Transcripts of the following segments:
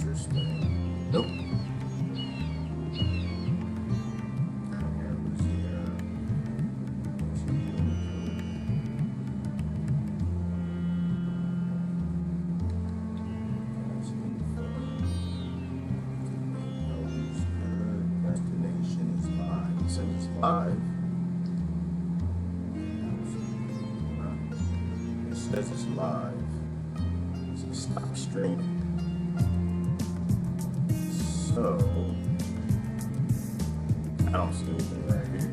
Interesting. Nope. Destination is live. It says it's live. It says it's live. So stop streaming. So I don't see anything right here.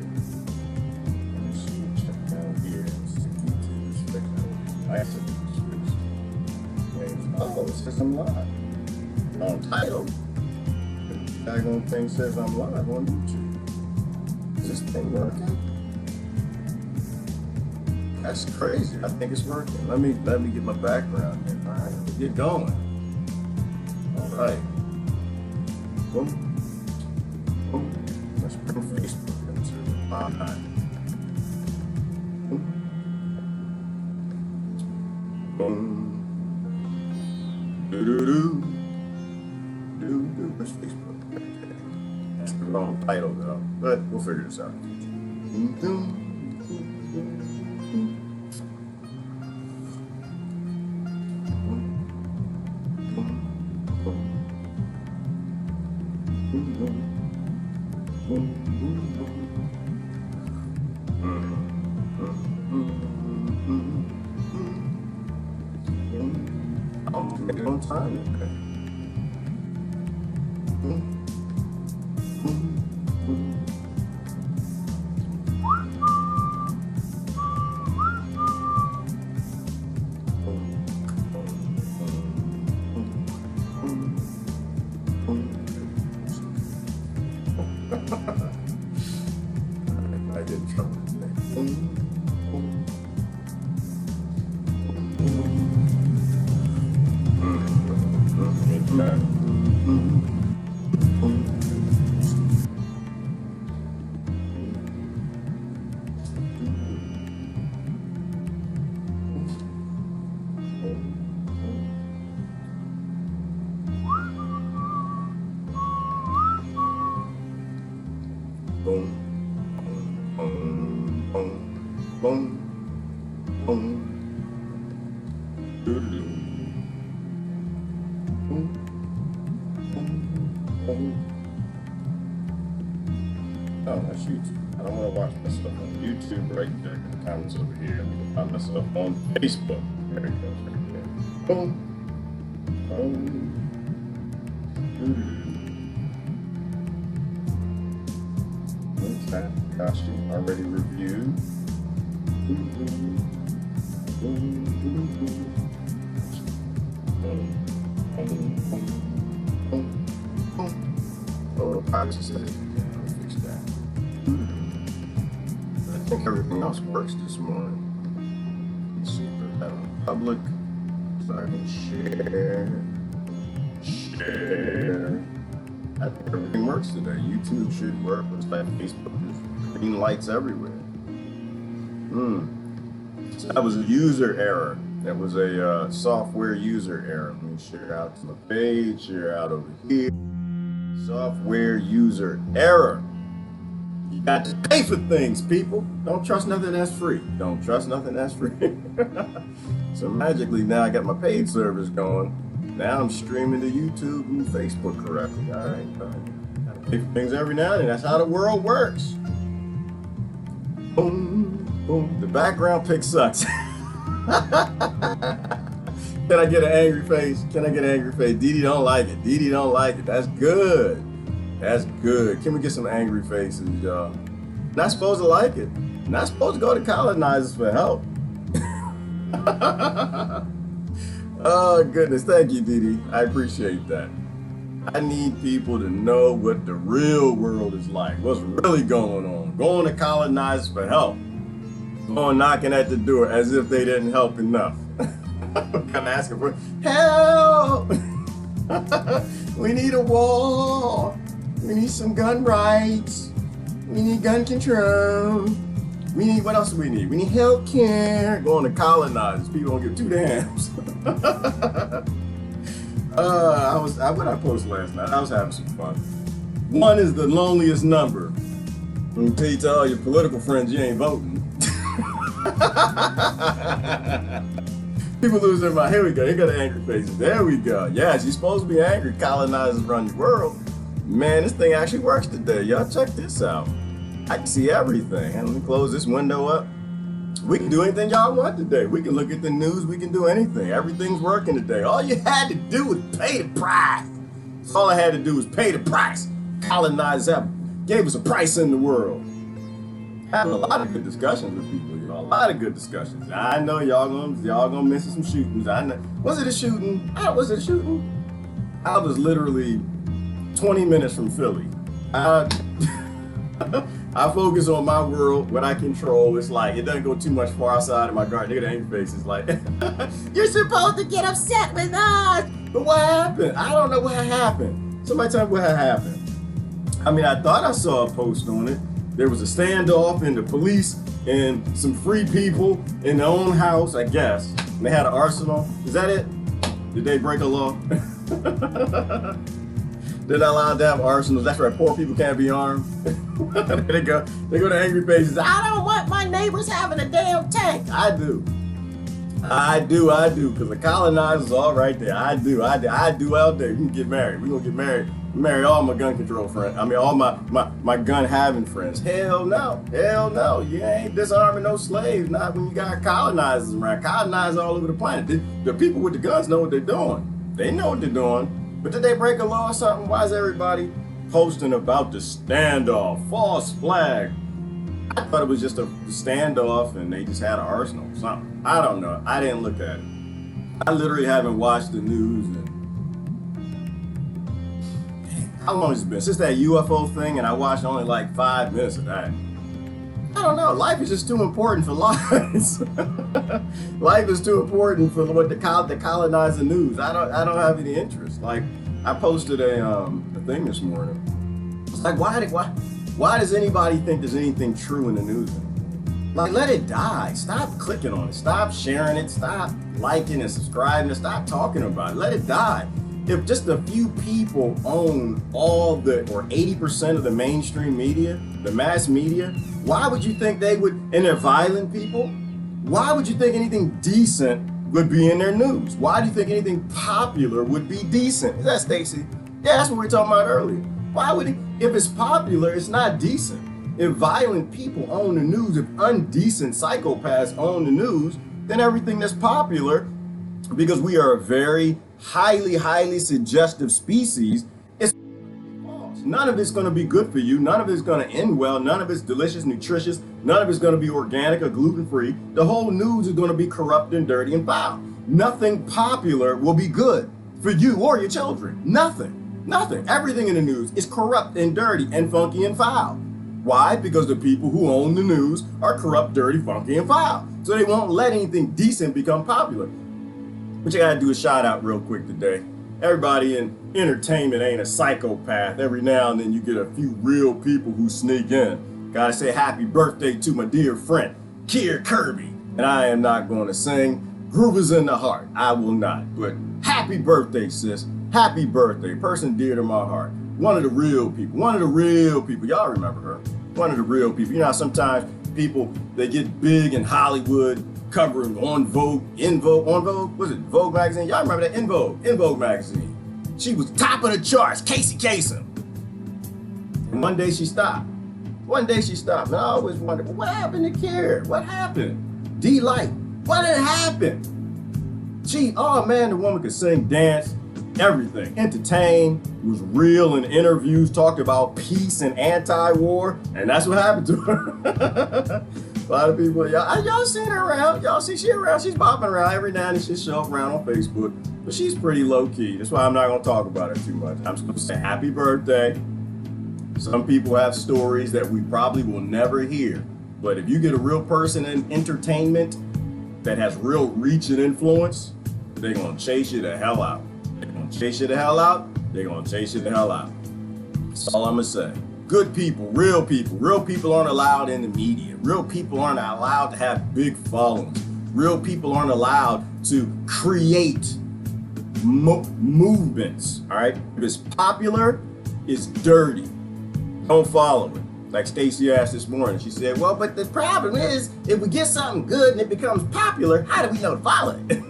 Let me see. Check down here. Oh, it says I'm live. On title. The daggone thing says I'm live on YouTube. Is this thing working? That's crazy. I think it's working. Let me get my background in. All right, let me get going. All right. Boom. Boom. Let's bring Facebook into the line. Boom. Do-do-do. Do-do. Where's Facebook? That's the wrong title though, but we'll figure this out. Boom. Make it on time. Okay. I get in trouble today. Boom, boom, boom, boom, boom, doodle, boom, boom, boom. Oh, that's YouTube. I don't want to watch myself on YouTube right there. The comments over here. I need to find myself on Facebook. There it goes, right there. Boom, boom, doodle. Costume already reviewed. Oh, privacy settings. Yeah, I'll fix that. I think everything else works this morning. Let's see if I have public. So I can share. I think everything works today. YouTube should work. Looks like Facebook is green lights everywhere. So that was a user error. That was a software user error. Let me share out to my page, share out over here. Software user error. You got to pay for things, people. Don't trust nothing that's free. Don't trust nothing that's free. So magically now I got my paid service going. Now I'm streaming to YouTube and Facebook correctly. All right. Gotta pay for things every now and then. That's how the world works. Boom, boom. The background pic sucks. Can I get an angry face? Can I get an angry face? Dee don't like it. Dee don't like it. That's good. That's good. Can we get some angry faces, y'all? Not supposed to like it. Not supposed to go to colonizers for help. Oh, goodness. Thank you, Dee. I appreciate that. I need people to know what the real world is like. What's really going on. Going to colonizers for help. Going knocking at the door as if they didn't help enough. I'm asking for help. We need a wall. We need some gun rights. We need gun control. We need, what else do we need? We need health care. Going to colonizers. People don't give two damns. What I posted last night, I was having some fun. One is the loneliest number. Until you tell all your political friends you ain't voting. People lose their mind. Here we go. Here got the angry faces. There we go. Yes, you're supposed to be angry. Colonizers run your world. Man, this thing actually works today. Y'all check this out. I can see everything. And let me close this window up. We can do anything y'all want today. We can look at the news. We can do anything. Everything's working today. All you had to do was pay the price. All I had to do was pay the price. Colonizers gave us a price in the world. Having a lot of good discussions with people, you know, a lot of good discussions. I know y'all gonna miss some shootings. I know. Was it a shooting? Was it a shooting? I was literally 20 minutes from Philly. I focus on my world, what I control. It's like, it doesn't go too much far outside of my garden. Look at the angry faces like, you're supposed to get upset with us. But what happened? I don't know what happened. Somebody tell me what happened. I mean, I thought I saw a post on it. There was a standoff in the police and some free people in their own house, I guess. And they had an arsenal. Is that it? Did they break a law? They're not allowed to have arsenals. That's right, poor people can't be armed. They go to angry faces. I don't want my neighbors having a damn tank. I do, because the colonizers all right there. I do out there. We can get married. We're gonna get married. Marry all my gun control friends. I mean, all my gun having friends. Hell no. You ain't disarming no slaves. Not when you got colonizers around. Colonizers all over the planet. The people with the guns know what they're doing. They know what they're doing. But did they break a law or something? Why is everybody posting about the standoff, false flag? I thought it was just a standoff and they just had an arsenal or something. I don't know. I didn't look at it. I literally haven't watched the news. How long has it been? Since that UFO thing, and I watched only like 5 minutes of that. I don't know. Life is just too important for lies. Life is too important for what the colonizer news. I don't have any interest. Like, I posted a thing this morning. It's like, why does anybody think there's anything true in the news? Like, let it die. Stop clicking on it. Stop sharing it. Stop liking and subscribing and stop talking about it. Let it die. If just a few people own all or 80% of the mainstream media, the mass media, why would you think they would, and they're violent people, why would you think anything decent would be in their news? Why do you think anything popular would be decent? Is that Stacy? Yeah, that's what we were talking about earlier. Why would if it's popular, it's not decent. If violent people own the news, if undecent psychopaths own the news, then everything that's popular, because we are a very highly suggestive species, it's false. None of it's going to be good for you. None of it's going to end well. None of it's delicious, nutritious. None of it's going to be organic or gluten-free. The whole news is going to be corrupt and dirty and foul. Nothing popular will be good for you or your children. Nothing. Everything in the news is corrupt and dirty and funky and foul. Why? Because the people who own the news are corrupt, dirty, funky, and foul. So they won't let anything decent become popular. But you gotta do a shout out real quick today. Everybody in entertainment ain't a psychopath. Every now and then you get a few real people who sneak in. Gotta say happy birthday to my dear friend, Kier Kirby. And I am not gonna sing Groove is in the Heart. I will not. But happy birthday, sis. Happy birthday. Person dear to my heart. One of the real people. Y'all remember her. One of the real people. You know how sometimes people, they get big in Hollywood, covering on Vogue, was it Vogue magazine? Y'all remember that? In Vogue magazine. She was top of the charts, Casey Kasem. And one day she stopped. And I always wondered, what happened to Kier? What happened? D-Light, what had happened? The woman could sing, dance, everything. Entertain, was real in interviews, talked about peace and anti-war, and that's what happened to her. A lot of people, y'all seen her around. Y'all see she around. She's bopping around every now and then. She'll show up around on Facebook, but she's pretty low key. That's why I'm not gonna talk about her too much. I'm just gonna say happy birthday. Some people have stories that we probably will never hear, but if you get a real person in entertainment that has real reach and influence, they're gonna chase you the hell out. That's all I'm gonna say. Good people, real people aren't allowed in the media. Real people aren't allowed to have big followings. Real people aren't allowed to create movements. All right, if it's popular, it's dirty. Don't follow it. Like Stacey asked this morning, she said, "Well, but the problem is, if we get something good and it becomes popular, how do we know to follow it?"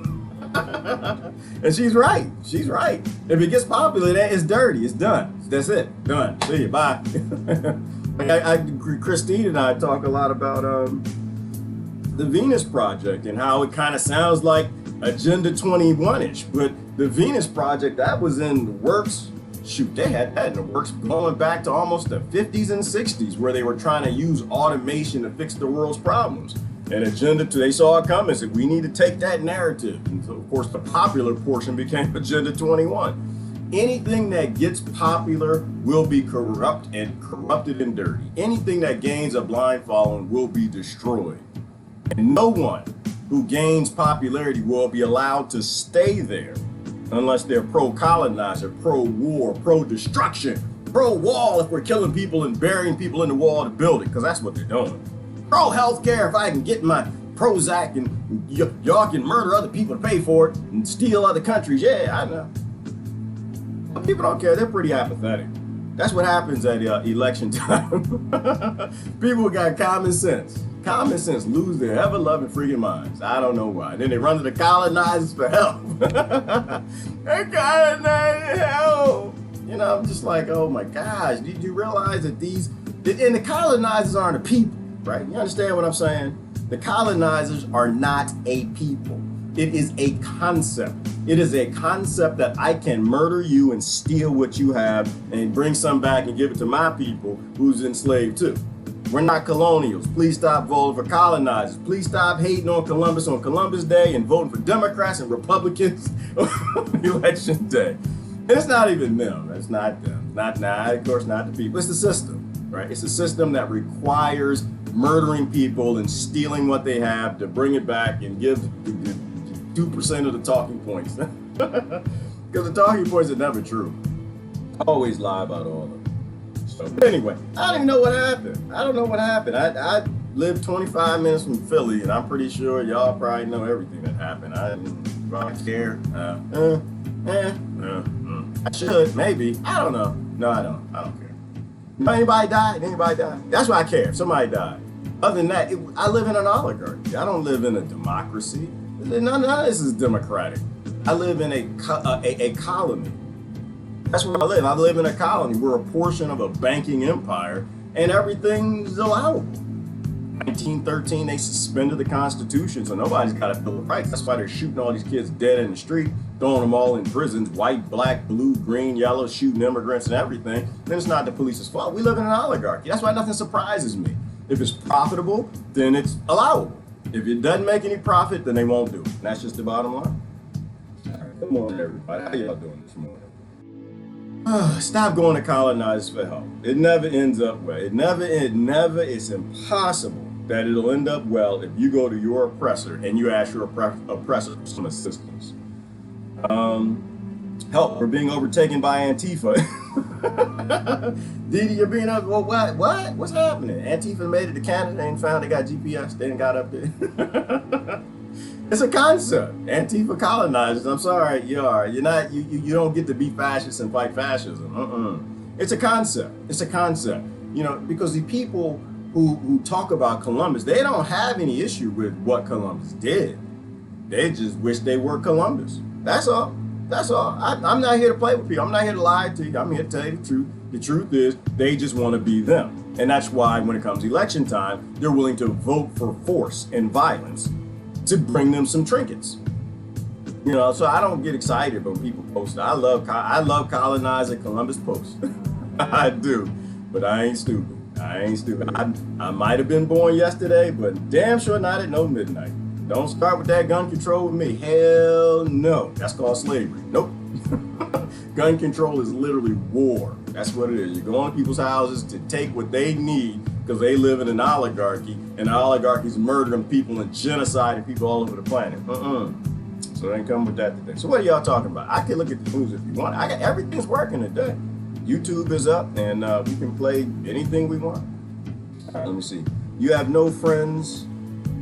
And she's right. She's right. If it gets popular, that is dirty. It's done. That's it. Done. See you. Bye. Christine and I talk a lot about the Venus Project and how it kind of sounds like Agenda 21-ish, but the Venus Project, that was in the works. Shoot, they had that in the works going back to almost the 50s and 60s, where they were trying to use automation to fix the world's problems. And Agenda 2, they saw it coming, said we need to take that narrative. And so, of course, the popular portion became Agenda 21. Anything that gets popular will be corrupted and dirty. Anything that gains a blind following will be destroyed. And no one who gains popularity will be allowed to stay there unless they're pro-colonizer, pro-war, pro-destruction, pro-wall if we're killing people and burying people in the wall to build it, because that's what they're doing. Pro-healthcare if I can get my Prozac and y'all can murder other people to pay for it and steal other countries. Yeah, I know. But people don't care. They're pretty apathetic. That's what happens at election time. People got common sense. Common sense lose their ever-loving freaking minds. I don't know why. Then they run to the colonizers for help. They colonizers help. You know, I'm just like, oh my gosh. Did you realize that and the colonizers aren't a people, right? You understand what I'm saying? The colonizers are not a people. It is a concept. It is a concept that I can murder you and steal what you have and bring some back and give it to my people who's enslaved too. We're not colonials. Please stop voting for colonizers. Please stop hating on Columbus Day and voting for Democrats and Republicans on Election Day. And it's not even them. It's not them. Not, of course, not the people. It's the system, right? It's a system that requires murdering people and stealing what they have to bring it back and give 2% of the talking points. Because the talking points are never true. I always lie about all of them. So anyway, I don't even know what happened. I don't know what happened. I lived 25 minutes from Philly, and I'm pretty sure y'all probably know everything that happened. I didn't care. I should, maybe. I don't know. No, I don't. I don't care. Anybody died? Anybody died? That's why I care. If somebody died. Other than that, I live in an oligarchy. I don't live in a democracy. None of this is democratic. I live in a colony. That's where I live. I live in a colony. We're a portion of a banking empire, and everything's allowable. 1913, they suspended the Constitution, so nobody's got a Bill of Rights. That's why they're shooting all these kids dead in the street, throwing them all in prisons, white, black, blue, green, yellow, shooting immigrants and everything. Then it's not the police's fault. We live in an oligarchy. That's why nothing surprises me. If it's profitable, then it's allowable. If it doesn't make any profit, then they won't do it. And that's just the bottom line. All right, good morning, everybody. How y'all doing this morning? Stop going to colonizers for help. It never ends up well. It's impossible that it'll end up well if you go to your oppressor and you ask your oppressor for some assistance. Help, we're being overtaken by Antifa. Didi, you're being up, well, what? What's happening? Antifa made it to Canada and found they got GPS, they didn't got up there. It's a concept. Antifa colonizers. I'm sorry, you don't get to be fascists and fight fascism. It's a concept. It's a concept. You know, because the people who talk about Columbus, they don't have any issue with what Columbus did. They just wish they were Columbus. That's all. That's all. I'm not here to play with people. I'm not here to lie to you. I'm here to tell you the truth. The truth is, they just want to be them. And that's why when it comes to election time, they're willing to vote for force and violence to bring them some trinkets. You know, so I don't get excited when people post. I love colonizer Columbus Post. I do, but I ain't stupid. I might have been born yesterday, but damn sure not at no midnight. Don't start with that gun control with me. Hell no. That's called slavery. Nope. Gun control is literally war. That's what it is. You go into people's houses to take what they need because they live in an oligarchy, and the oligarchy's murdering people and genociding people all over the planet. So they ain't coming with that today. So what are y'all talking about? I can look at the news if you want. Everything's working today. YouTube is up, and we can play anything we want. All right, let me see. You have no friends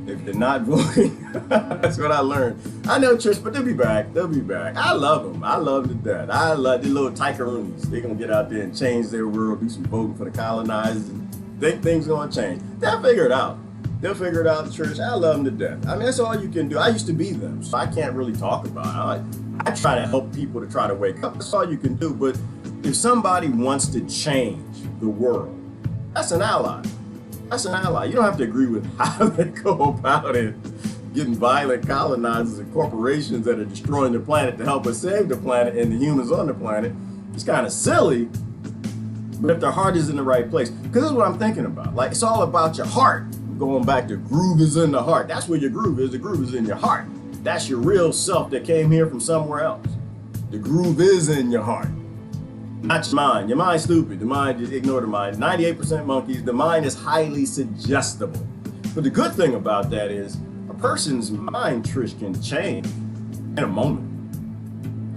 If they're not voting, that's what I learned. I know, Trish, but they'll be back. They'll be back. I love them. I love them to death. I love the little tycoons. They're going to get out there and change their world, do some voting for the colonizers, and think things going to change. They'll figure it out. They'll figure it out, Trish. I love them to death. I mean, that's all you can do. I used to be them, so I can't really talk about it. I try to help people to try to wake up. That's all you can do. But if somebody wants to change the world, that's an ally. That's an ally. You don't have to agree with how they go about it, getting violent colonizers and corporations that are destroying the planet to help us save the planet and the humans on the planet. It's kind of silly, but if their heart is in the right place, because this is what I'm thinking about. Like, it's all about your heart. Going back to groove is in the heart. That's where your groove is. The groove is in your heart. That's your real self that came here from somewhere else. The groove is in your heart. Not your mind. Your mind's stupid. The mind, just ignore the mind. 98% monkeys. The mind is highly suggestible. But the good thing about that is a person's mind, Trish, can change in a moment.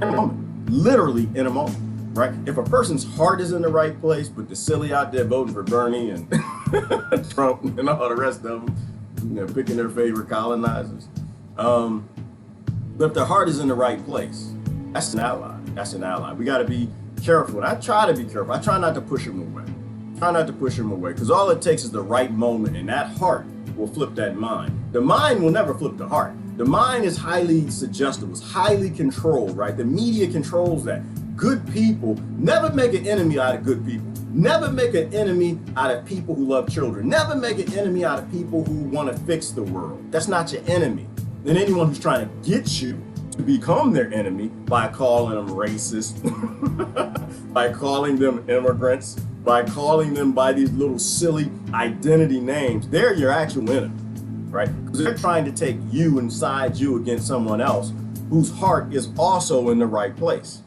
In a moment. Literally in a moment. Right? If a person's heart is in the right place, but the silly out there voting for Bernie and Trump and all the rest of them, you know, picking their favorite colonizers. But if their heart is in the right place, that's an ally. That's an ally. We got to be careful. And I try to be careful. I try not to push them away. Try not to push them away, because all it takes is the right moment, and that heart will flip that mind. The mind will never flip the heart. The mind is highly suggestible. It's highly controlled, right? The media controls that. Good people, never make an enemy out of good people. Never make an enemy out of people who love children. Never make an enemy out of people who want to fix the world. That's not your enemy. And anyone who's trying to get you to become their enemy by calling them racist, by calling them immigrants, by calling them by these little silly identity names, they're your actual enemy, right? Because they're trying to take you inside you against someone else whose heart is also in the right place.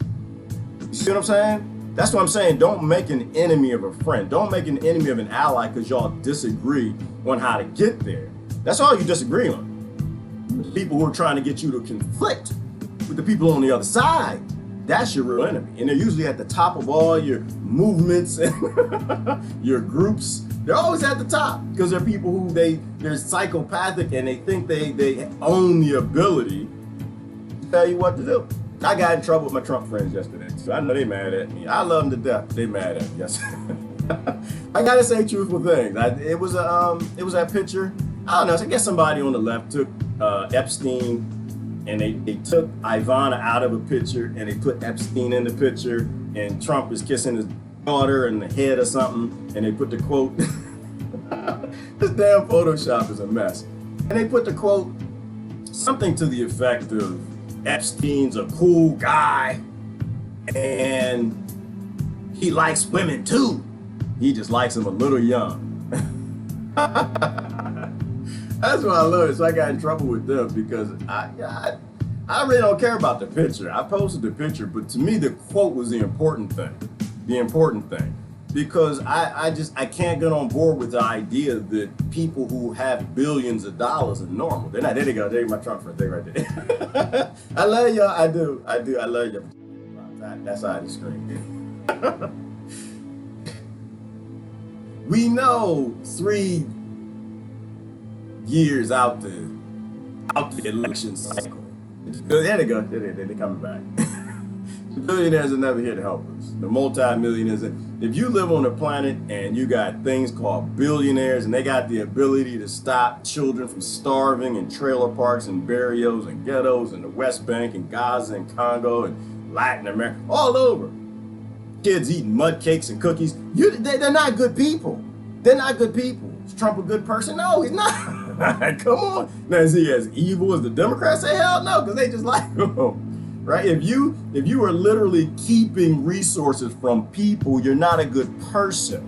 You see what I'm saying? That's what I'm saying. Don't make an enemy of a friend. Don't make an enemy of an ally because y'all disagree on how to get there. That's all you disagree on. The people who are trying to get you to conflict with the people on the other side, that's your real enemy. And they're usually at the top of all your movements and your groups. They're always at the top because they're people who they're psychopathic and they think they own the ability to tell you what to do. I got in trouble with my Trump friends yesterday, so I know they mad at me. I love them to death. They mad at me. Yes. I gotta say truthful things. It was that picture. I don't know. I guess somebody on the left took Epstein, and they took Ivana out of a picture, and they put Epstein in the picture, and Trump is kissing his daughter in the head or something, and they put the quote. This damn Photoshop is a mess. And they put the quote, something to the effect of, Epstein's a cool guy and he likes women too. He just likes them a little young. That's what I love it. So I got in trouble with them because I really don't care about the picture. I posted the picture, but to me the quote was the important thing. The important thing. Because I can't get on board with the idea that people who have billions of dollars are normal. They're not. There they go. There's my Trump friend. They right there. I love y'all. I do. I love y'all. That's side of the screen. We know 3 years out the election cycle. There they go. They're coming back. The billionaires are never here to help us. The multi-millionaires. If you live on a planet and you got things called billionaires and they got the ability to stop children from starving in trailer parks and barrios and ghettos in the West Bank and Gaza and Congo and Latin America, all over. Kids eating mud cakes and cookies. They're not good people. They're not good people. Is Trump a good person? No, he's not. Come on. Now, is he as evil as the Democrats say? Hell no, because they just like him. Right? If you are literally keeping resources from people, you're not a good person.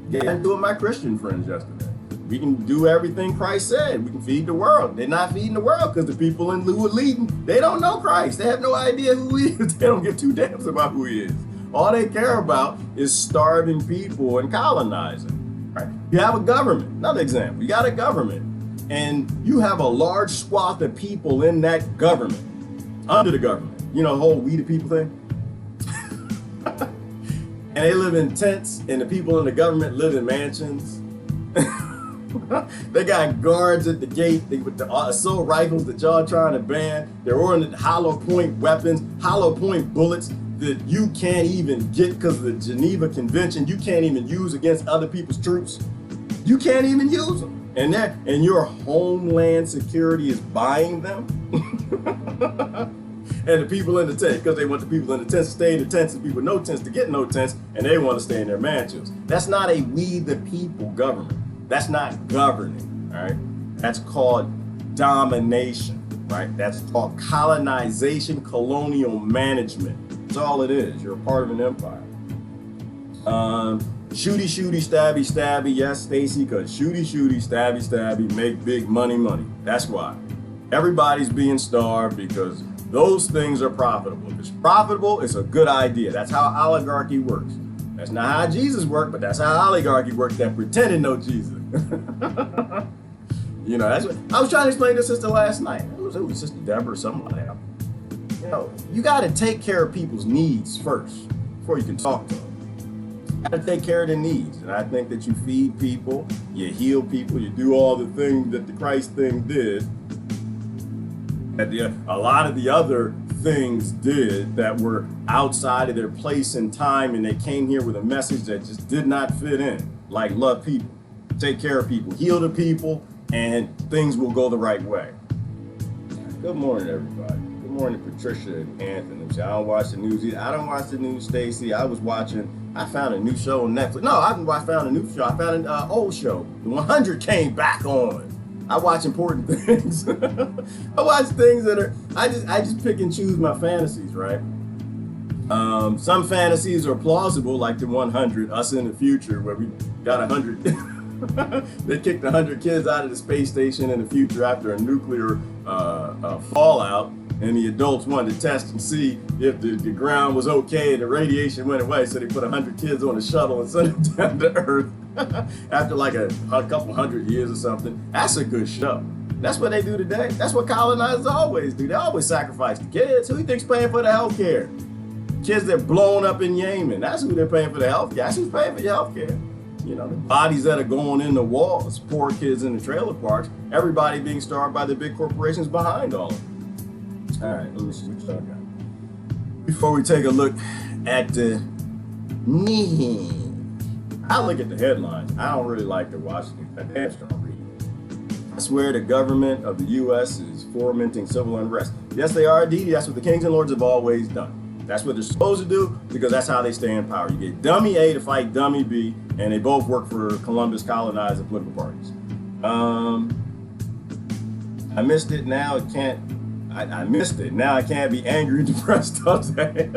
Yeah, I do with my Christian friends yesterday. We can do everything Christ said. We can feed the world. They're not feeding the world because the people who are leading, they don't know Christ. They have no idea who he is. They don't give two damns about who he is. All they care about is starving people and colonizing. Right? You have a government. Another example. You got a government, and you have a large swath of people in that government. Under the government, you know, the whole we the people thing. And they live in tents, and the people in the government live in mansions. They got guards at the gate with the assault rifles that y'all trying to ban. They're ordering hollow point weapons, hollow point bullets that you can't even get because of the Geneva Convention. You can't even use against other people's troops. You can't even use them. And your homeland security is buying them. And the people in the tent, because they want the people in the tents to stay in the tents, and people with no tents to get no tents, and they want to stay in their mansions. That's not a we the people government. That's not governing, all right? That's called domination, right? That's called colonization, colonial management. That's all it is. You're a part of an empire. Shooty, shooty, stabby, stabby. Yes, Stacy, because shooty, shooty, stabby, stabby make big money, money. That's why. Everybody's being starved because those things are profitable. If it's profitable, it's a good idea. That's how oligarchy works. That's not how Jesus worked, but that's how oligarchy works that pretend to know Jesus. You know, that's what I was trying to explain to Sister last night. It was Sister Deborah or something like that. You know, you got to take care of people's needs first before you can talk to them. You got to take care of their needs. And I think that you feed people, you heal people, you do all the things that the Christ thing did. A lot of the other things did that were outside of their place and time, and they came here with a message that just did not fit in, like love people, take care of people, heal the people, and things will go the right way. Good morning, everybody. Good morning, Patricia and Anthony. I don't watch the news either. I don't watch the news, Stacy. I found a new show on Netflix. No, I found a new show. I found an old show. The 100 came back on. I watch important things. I watch things that are, I just pick and choose my fantasies, right? Some fantasies are plausible, like the 100, us in the future, where we got 100. They kicked 100 kids out of the space station in the future after a nuclear fallout, and the adults wanted to test and see if the ground was okay and the radiation went away, so they put 100 kids on a shuttle and sent them down to Earth after like a couple hundred years or something. That's a good show. That's what they do today. That's what colonizers always do. They always sacrifice the kids. Who do you think's paying for the health care? Kids that are blown up in Yemen. That's who they're paying for the health care. That's who's paying for your health care. You know, the bodies that are going in the walls, poor kids in the trailer parks, everybody being starved by the big corporations behind all of it. All right, let me see what y'all got. Before we take a look at the news, I look at the headlines. I don't really like to watch the damn strong read. I swear the government of the U.S. is fomenting civil unrest. Yes, they are, Didi. That's what the kings and lords have always done. That's what they're supposed to do because that's how they stay in power. You get dummy A to fight dummy B, and they both work for Columbus colonizing political parties. I missed it. Now it can't. I missed it. Now I can't be angry and depressed all day.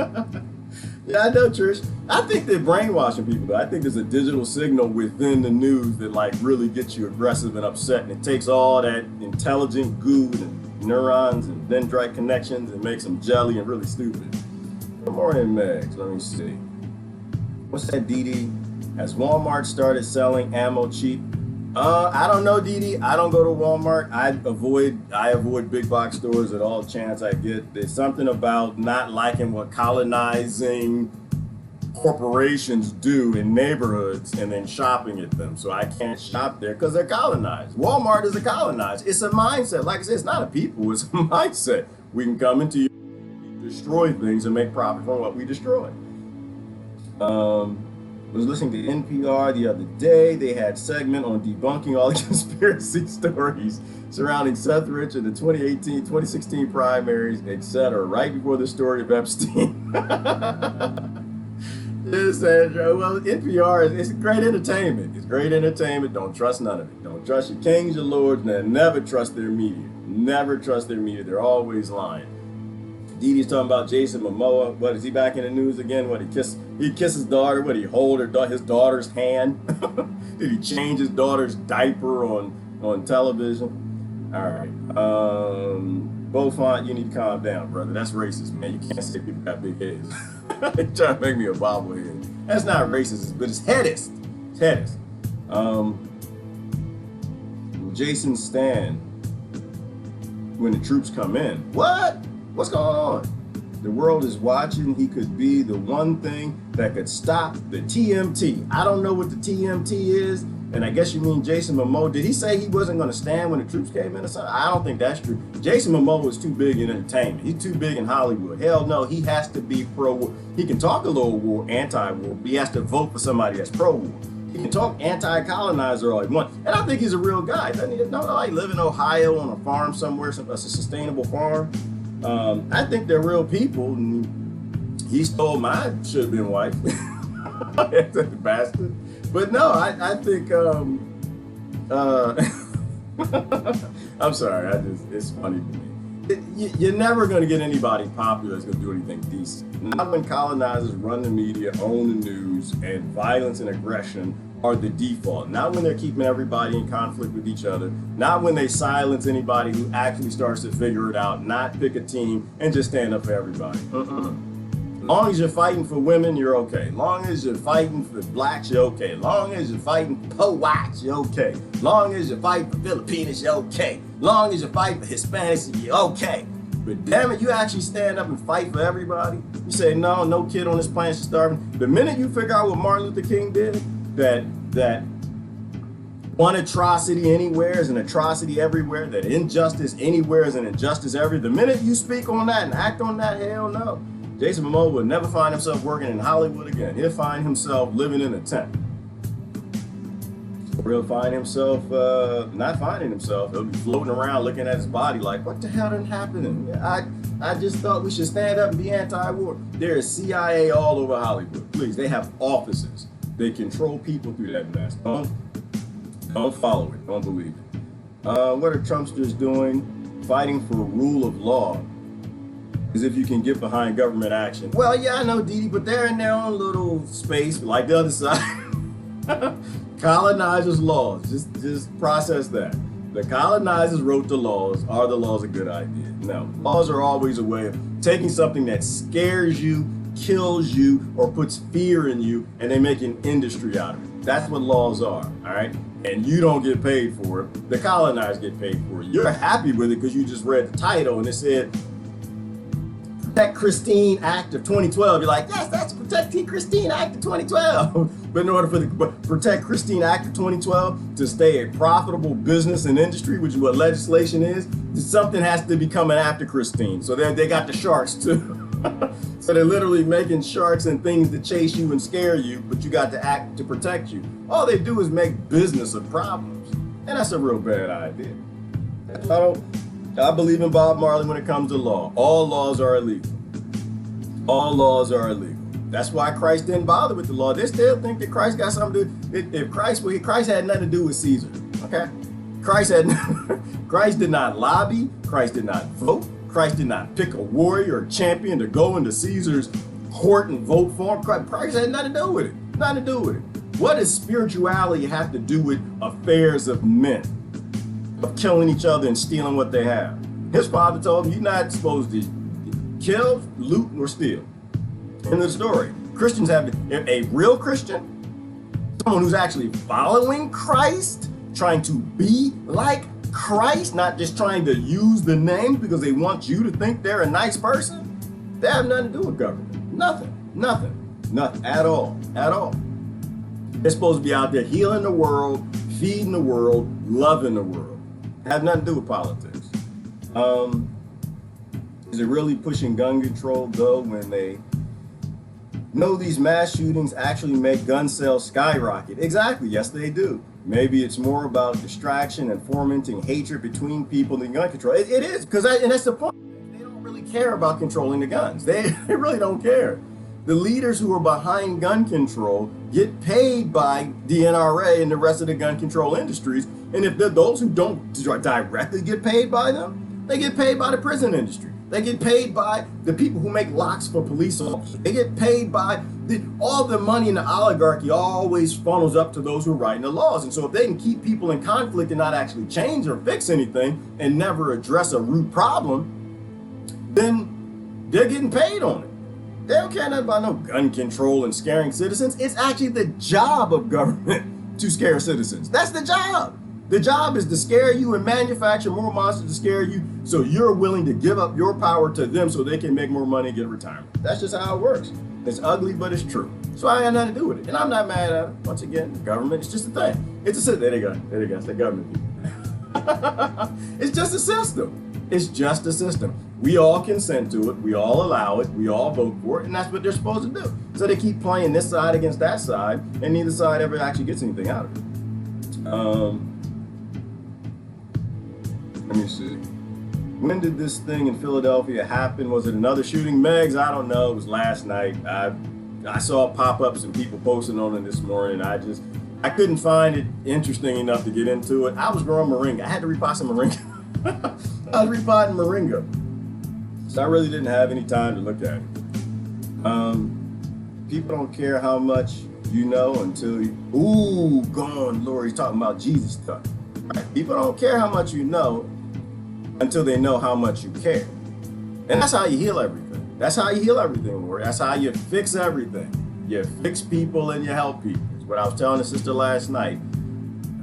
Yeah, I know, Trish. I think they're brainwashing people, though. I think there's a digital signal within the news that like really gets you aggressive and upset, and it takes all that intelligent goo and neurons and dendrite connections and makes them jelly and really stupid. Good morning, Megs. Let me see. What's that, Didi? Has Walmart started selling ammo cheap? I don't know, Didi. I don't go to Walmart. I avoid big box stores at all chance I get. There's something about not liking what colonizing corporations do in neighborhoods and then shopping at them. So I can't shop there because they're colonized. Walmart is a colonized. It's a mindset. Like I said, it's not a people, it's a mindset. We can come into you, destroy things and make profit from what we destroy. I was listening to NPR the other day. They had a segment on debunking all the conspiracy stories surrounding Seth Rich and the 2018, 2016 primaries, etc. right before the story of Epstein. Yes, Andrew. Well, NPR is great entertainment. It's great entertainment. Don't trust none of it. Don't trust your kings, your lords, and never trust their media. Never trust their media. They're always lying. Didi's talking about Jason Momoa. What, is he back in the news again? What, he kiss his daughter? What, he hold his daughter's hand? Did he change his daughter's diaper on television? All right. Beaufont, you need to calm down, brother. That's racist, man. You can't say people got big heads. They're trying to make me a bobblehead. That's not racist, but it's headist. It's headist. Jason Stan, when the troops come in. What? What's going on? The world is watching. He could be the one thing that could stop the TMT. I don't know what the TMT is. And I guess you mean Jason Momoa. Did he say he wasn't going to stand when the troops came in or something? I don't think that's true. Jason Momoa is too big in entertainment. He's too big in Hollywood. Hell no, he has to be pro-war. He can talk a little war, anti-war, but he has to vote for somebody that's pro-war. He can talk anti-colonizer all he wants. And I think he's a real guy. Doesn't he? No, like live in Ohio on a farm somewhere, a sustainable farm. I think they're real people. And he stole my should-have-been wife. That's a bastard. But no, I think, I'm sorry, it's funny to me. You're never going to get anybody popular that's going to do anything decent. Not when colonizers run the media, own the news, and violence and aggression are the default. Not when they're keeping everybody in conflict with each other. Not when they silence anybody who actually starts to figure it out, not pick a team, and just stand up for everybody. Long as you're fighting for women, you're okay. Long as you're fighting for blacks, you're okay. Long as you're fighting for whites, you're okay. Long as you're fighting for Filipinos, you're okay. Long as you're fighting for Hispanics, you're okay. But damn it, you actually stand up and fight for everybody. You say, no kid on this planet is starving. The minute you figure out what Martin Luther King did, that one atrocity anywhere is an atrocity everywhere, that injustice anywhere is an injustice everywhere. The minute you speak on that and act on that, hell no. Jason Momoa will never find himself working in Hollywood again. He'll find himself living in a tent. Or he'll find himself not finding himself. He'll be floating around looking at his body like, what the hell done happening? I just thought we should stand up and be anti-war. There is CIA all over Hollywood. Please, they have offices. They control people through that mess. Don't follow it. Don't believe it. What are Trumpsters doing? Fighting for rule of law. As if you can get behind government action. Well, yeah, I know, Didi, but they're in their own little space, like the other side. Colonizers' laws, just process that. The colonizers wrote the laws. Are the laws a good idea? No. Laws are always a way of taking something that scares you, kills you, or puts fear in you, and they make an industry out of it. That's what laws are, all right? And you don't get paid for it. The colonizers get paid for it. You're happy with it because you just read the title and it said, Protect Christine Act of 2012. You're like, yes, that's Protect Christine Act of 2012. But in order for the Protect Christine Act of 2012 to stay a profitable business and industry, which is what legislation is, something has to be coming after Christine. So they got the sharks too. So they're literally making sharks and things to chase you and scare you, but you got to act to protect you. All they do is make business of problems. And that's a real bad idea. I believe in Bob Marley when it comes to law. All laws are illegal. All laws are illegal. That's why Christ didn't bother with the law. They still think that Christ got something to do. If Christ had nothing to do with Caesar, okay? Christ did not lobby. Christ did not vote. Christ did not pick a warrior or champion to go into Caesar's court and vote for him. Christ had nothing to do with it. Nothing to do with it. What does spirituality have to do with affairs of men? Of killing each other and stealing what they have. His father told him, you're not supposed to kill, loot, or steal. End of the story. Christians have a real Christian, someone who's actually following Christ, trying to be like Christ, not just trying to use the name because they want you to think they're a nice person. They have nothing to do with government. Nothing at all. They're supposed to be out there healing the world, feeding the world, loving the world. Have nothing to do with politics. Is it really pushing gun control though when they know these mass shootings actually make gun sales skyrocket? Exactly, yes they do. Maybe it's more about distraction and fomenting hatred between people than gun control. It is, and that's the point. They don't really care about controlling the guns. They really don't care. The leaders who are behind gun control get paid by the NRA and the rest of the gun control industries. And if they're those who don't directly get paid by them, they get paid by the prison industry. They get paid by the people who make locks for police officers. They get paid by all the money in the oligarchy always funnels up to those who are writing the laws. And so if they can keep people in conflict and not actually change or fix anything and never address a root problem, then they're getting paid on it. They don't care nothing about no gun control and scaring citizens. It's actually the job of government to scare citizens. That's the job. The job is to scare you and manufacture more monsters to scare you so you're willing to give up your power to them so they can make more money and get retirement. That's just how it works. It's ugly, but it's true. So I got nothing to do with it. And I'm not mad at it. Once again, the government, it's just a thing. It's a system. There they go. There they go. It's the government. It's just a system. It's just a system. We all consent to it. We all allow it. We all vote for it. And that's what they're supposed to do. So they keep playing this side against that side, and neither side ever actually gets anything out of it. Let me see. When did this thing in Philadelphia happen? Was it another shooting? Megs, I don't know. It was last night. I saw pop-ups and people posting on it this morning. I couldn't find it interesting enough to get into it. I was growing moringa. I had to repot some moringa. I was repotting moringa. So I really didn't have any time to look at it. People don't care how much you know until you... Ooh, gone, Lori's talking about Jesus stuff. Right? People don't care how much you know until they know how much you care. And that's how you heal everything. That's how you heal everything, Lori. That's how you fix everything. You fix people and you help people. It's what I was telling the sister last night.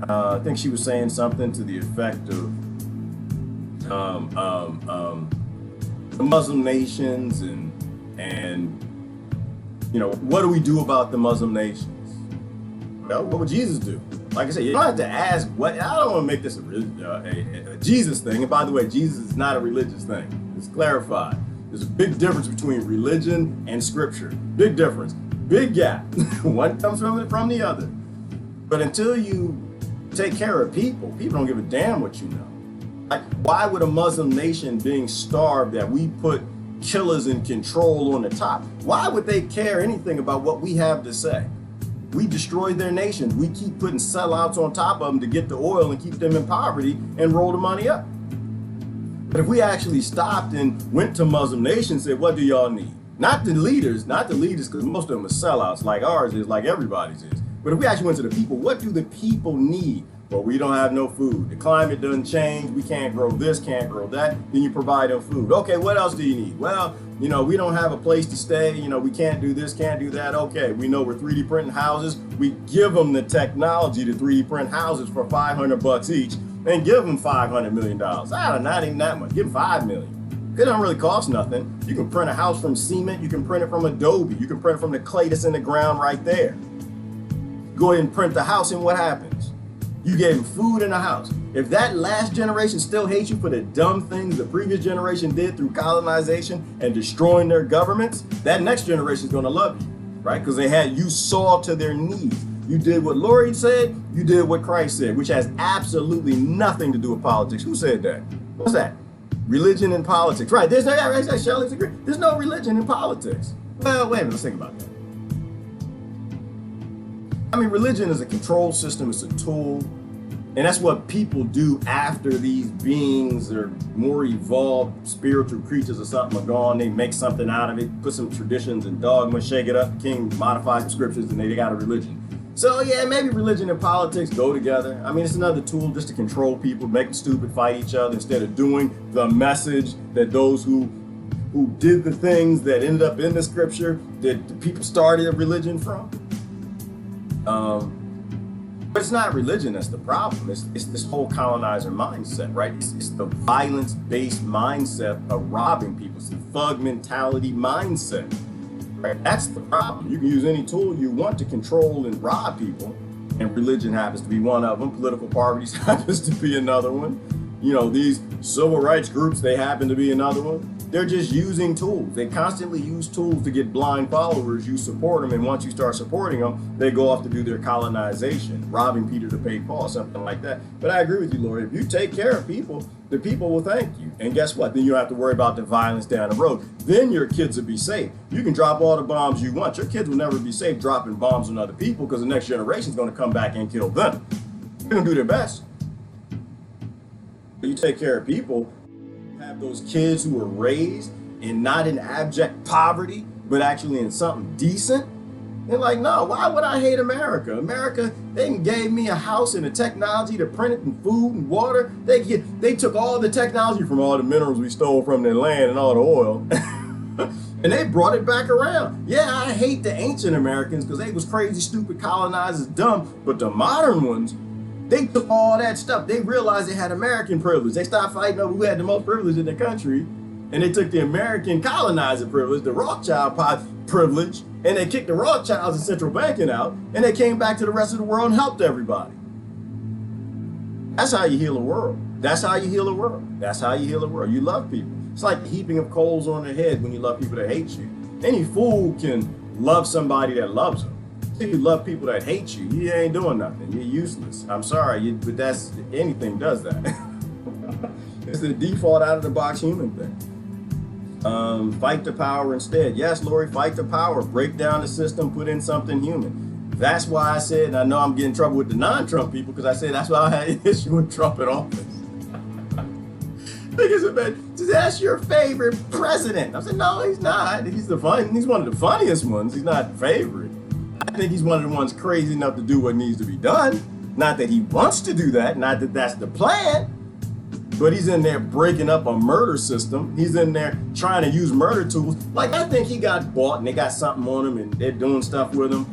I think she was saying something to the effect of the Muslim nations and you know, what do we do about the Muslim nations? Well, what would Jesus do? Like I said, you don't have to ask what. I don't want to make this a Jesus thing. And by the way, Jesus is not a religious thing. It's clarified. There's a big difference between religion and scripture. Big difference. Big gap. One comes from the other. But until you take care of people, people don't give a damn what you know. Like, why would a Muslim nation being starved that we put killers in control on the top, why would they care anything about what we have to say? We destroyed their nation. We keep putting sellouts on top of them to get the oil and keep them in poverty and roll the money up. But if we actually stopped and went to Muslim nations and said, what do y'all need? Not the leaders, because most of them are sellouts like ours is, like everybody's is. But if we actually went to the people, what do the people need? Well, we don't have no food. The climate doesn't change. We can't grow this, can't grow that. Then you provide them food. Okay, what else do you need? Well, you know, we don't have a place to stay. You know, we can't do this, can't do that. Okay, we know we're 3D printing houses. We give them the technology to 3D print houses for $500 each and give them $500 million. Not even that much. Give them $5 million. It doesn't really cost nothing. You can print a house from cement. You can print it from Adobe. You can print it from the clay that's in the ground right there. Go ahead and print the house, and what happens? You gave them food in the house. If that last generation still hates you for the dumb things the previous generation did through colonization and destroying their governments, that next generation is going to love you, right? Because you saw to their needs. You did what Lori said, you did what Christ said, which has absolutely nothing to do with politics. Who said that? What's that? Religion and politics. Right, there's no, Shelley's agree. There's no religion in politics. Well, wait a minute, let's think about that. I mean, religion is a control system, it's a tool, and that's what people do after these beings or more evolved spiritual creatures or something are gone. They make something out of it, put some traditions and dogma, shake it up, king modifies the scriptures, and they got a religion. So yeah, maybe religion and politics go together. I mean, it's another tool just to control people, make them stupid, fight each other, instead of doing the message that those who did the things that ended up in the scripture that the people started a religion from. But it's not religion that's the problem. It's this whole colonizer mindset, right? It's the violence-based mindset of robbing people. It's the thug mentality mindset, right? That's the problem. You can use any tool you want to control and rob people, and religion happens to be one of them. Political parties happens to be another one. You know, these civil rights groups, they happen to be another one. They're just using tools. They constantly use tools to get blind followers. You support them, and once you start supporting them, they go off to do their colonization, robbing Peter to pay Paul, something like that. But I agree with you, Lord. If you take care of people, the people will thank you. And guess what? Then you don't have to worry about the violence down the road. Then your kids will be safe. You can drop all the bombs you want. Your kids will never be safe dropping bombs on other people because the next generation is going to come back and kill them. They're going to do their best. You take care of people, have those kids who were raised in not in abject poverty, but actually in something decent. They're like, no, why would I hate America? America, they gave me a house and the technology to print it and food and water. They took all the technology from all the minerals we stole from their land and all the oil, and they brought it back around. Yeah, I hate the ancient Americans because they was crazy, stupid, colonizers, dumb, but the modern ones, they took all that stuff. They realized they had American privilege. They stopped fighting over who had the most privilege in the country, And they took the American colonizer privilege, the Rothschild privilege, and they kicked the Rothschilds and central banking out, and they came back to the rest of the world and helped everybody. That's how you heal a world. That's how you heal a world. That's how you heal a world. You love people. It's like heaping of coals on their head when you love people that hate you. Any fool can love somebody that loves them. If you love people that hate you, you ain't doing nothing. You're useless. I'm sorry, but that's, anything does that. It's the default out of the box human thing. Fight the power instead. Yes, Lori, fight the power. Break down the system, put in something human. That's why I said, and I know I'm getting in trouble with the non-Trump people, because I said that's why I had an issue with Trump in office. That's your favorite president. I said, no, he's not. He's one of the funniest ones. He's not favorite. I think he's one of the ones crazy enough to do what needs to be done. Not that he wants to do that, not that that's the plan, but he's in there breaking up a murder system. He's in there trying to use murder tools. Like, I think he got bought and they got something on him and they're doing stuff with him.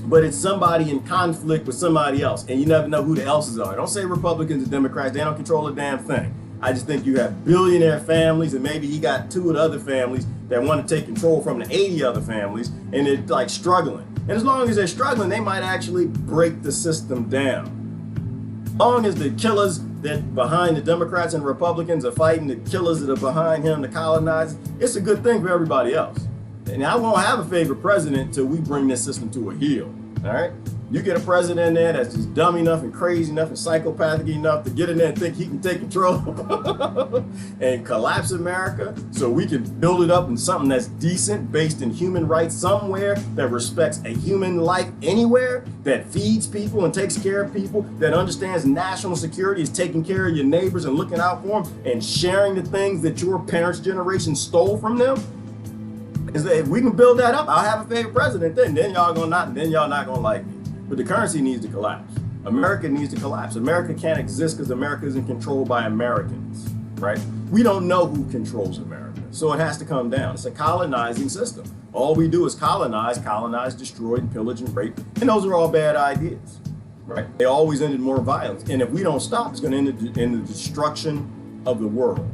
But it's somebody in conflict with somebody else, and you never know who the else's are. Don't say Republicans and Democrats, they don't control a damn thing. I just think you have billionaire families, and maybe he got 2 of the other families that want to take control from the 80 other families, and they're like struggling. And as long as they're struggling, they might actually break the system down. As long as the killers that behind the Democrats and Republicans are fighting the killers that are behind him, the colonizers, it's a good thing for everybody else. And I won't have a favorite president until we bring this system to a heel. All right? You get a president in there that's just dumb enough and crazy enough and psychopathic enough to get in there and think he can take control and collapse America so we can build it up in something that's decent, based in human rights somewhere, that respects a human life anywhere, that feeds people and takes care of people, that understands national security, is taking care of your neighbors and looking out for them and sharing the things that your parents' generation stole from them. If we can build that up, I'll have a favorite president then y'all not gonna like me. But the currency needs to collapse. America needs to collapse. America can't exist because America isn't controlled by Americans, right? We don't know who controls America, so it has to come down. It's a colonizing system. All we do is colonize, destroy, and pillage and rape, and those are all bad ideas, right? They always end in more violence, and if we don't stop, it's going to end in the destruction of the world.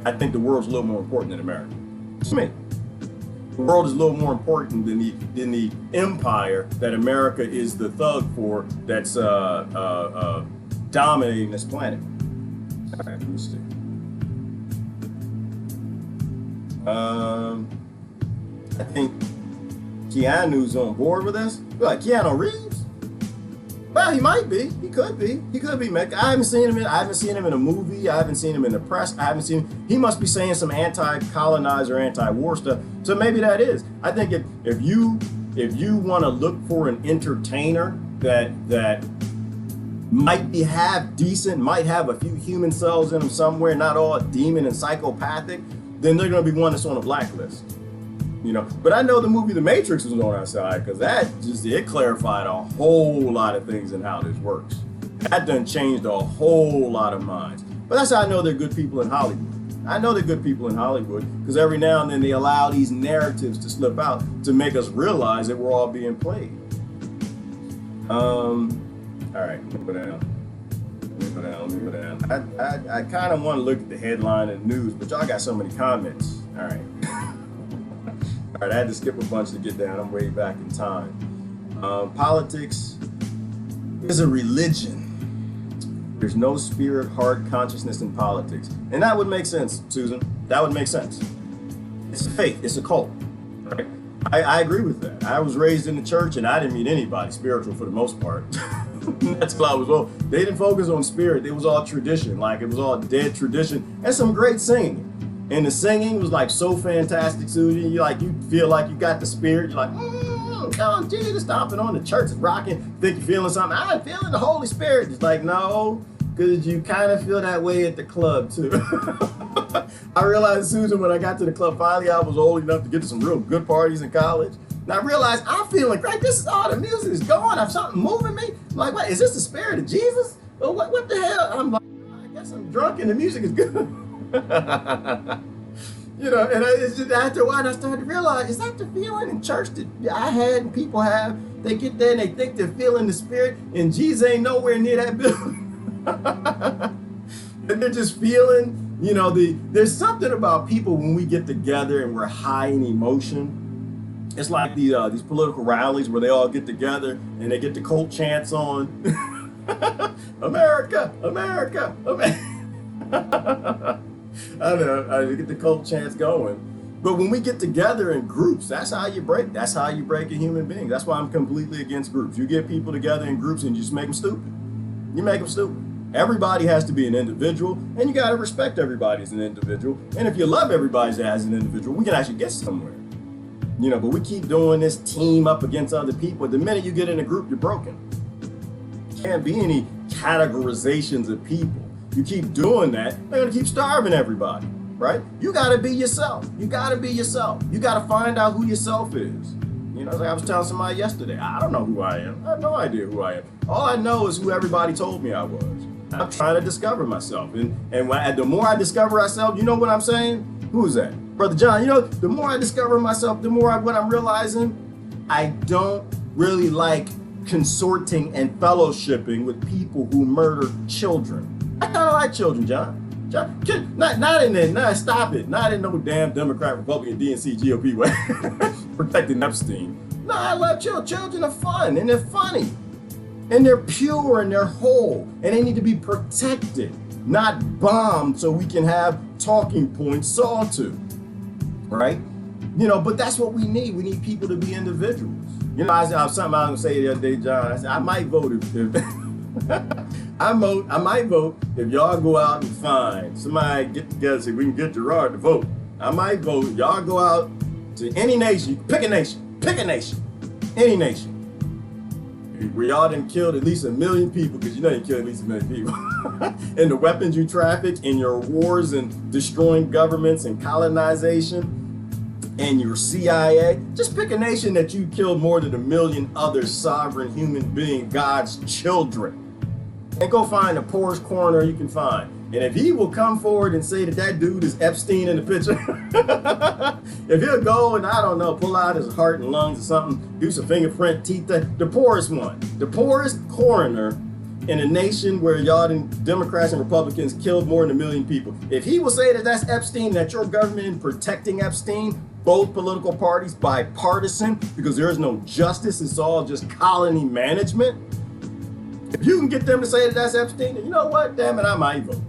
I think the world's a little more important than America. To me. The world is a little more important than the empire that America is the thug for, that's dominating this planet. All right, let me see. I think Keanu's on board with us. Like Keanu Reeves? Well, he might be. He could be. He could be. I haven't seen him in a movie. I haven't seen him in the press. I haven't seen him. He must be saying some anti-colonizer, anti-war stuff. So maybe that is. I think if you want to look for an entertainer that might have a few human cells in them somewhere, not all demon and psychopathic, then they're going to be one that's on a blacklist. You know, but I know the movie The Matrix was on our side, because it clarified a whole lot of things in how this works. That done changed a whole lot of minds. But that's how I know they're good people in Hollywood. I know they're good people in Hollywood because every now and then they allow these narratives to slip out to make us realize that we're all being played. All right, let me go down. I kind of want to look at the headline and news, but y'all got so many comments. All right. All right, I had to skip a bunch to get down. I'm way back in time. Politics is a religion. There's no spirit, heart, consciousness in politics. And that would make sense, Susan. That would make sense. It's a faith. It's a cult. Right? I agree with that. I was raised in the church and I didn't meet anybody spiritual for the most part. That's why I was old. They didn't focus on spirit. It was all tradition. Like, it was all dead tradition and some great singing. And the singing was like so fantastic, Susan. You feel like you got the spirit. You're like, oh, Jesus, stomping on the church, rocking. Think you're feeling something. I'm feeling the Holy Spirit. It's like, no, because you kind of feel that way at the club too. I realized, Susan, when I got to the club, finally I was old enough to get to some real good parties in college. And I realized I'm feeling great. This is all the music is going. I'm something moving me. I'm like, what, is this the spirit of Jesus? Or what the hell? I'm like, I guess I'm drunk and the music is good. You know, and it's just after a while I started to realize, is that the feeling in church that I had and people have? They get there and they think they're feeling the spirit, and Jesus ain't nowhere near that building. And they're just feeling You know, there's something about people when we get together and we're high in emotion. It's like these political rallies where they all get together and they get the cult chants on. America, America, America. I know, I get the cult chants going. But when we get together in groups, that's how you break. That's how you break a human being. That's why I'm completely against groups. You get people together in groups and you just make them stupid. You make them stupid. Everybody has to be an individual, and you got to respect everybody as an individual. And if you love everybody as an individual, we can actually get somewhere. You know, but we keep doing this team up against other people. The minute you get in a group, you're broken. Can't be any categorizations of people. You keep doing that, they're gonna keep starving everybody, right? You gotta be yourself. You gotta be yourself. You gotta find out who yourself is. You know, like I was telling somebody yesterday, I don't know who I am. I have no idea who I am. All I know is who everybody told me I was. I'm trying to discover myself. And the more I discover myself, you know what I'm saying? Who is that? Brother John, you know, the more I discover myself, the more what I'm realizing, I don't really like consorting and fellowshipping with people who murder children. I kind of like children, John. Not in there, nah, stop it. Not in no damn Democrat, Republican, DNC, GOP way. Protecting Epstein. No, I love children. Children are fun and they're funny. And they're pure and they're whole. And they need to be protected, not bombed so we can have talking points sawed to. Right? You know, but that's what we need. We need people to be individuals. You know, I was something I was gonna say the other day, John. I said, I might vote if I might vote if y'all go out and find somebody get together and say we can get Gerard to vote. I might vote. Y'all go out to any nation, pick a nation, any nation. Where y'all done killed at least 1 million people, because you know you killed at least 1 million people. And the weapons you traffic in your wars and destroying governments and colonization and your CIA. Just pick a nation that you killed more than 1 million other sovereign human beings, God's children. And go find the poorest coroner you can find. And if he will come forward and say that dude is Epstein in the picture, if he'll go and, I don't know, pull out his heart and lungs or something, do some fingerprint teeth, the poorest one, the poorest coroner in a nation where y'all Democrats and Republicans killed more than 1 million people. If he will say that that's Epstein, that your government is protecting Epstein, both political parties, bipartisan, because there is no justice, it's all just colony management. If you can get them to say that that's Epstein, then you know what? Damn it, I might vote.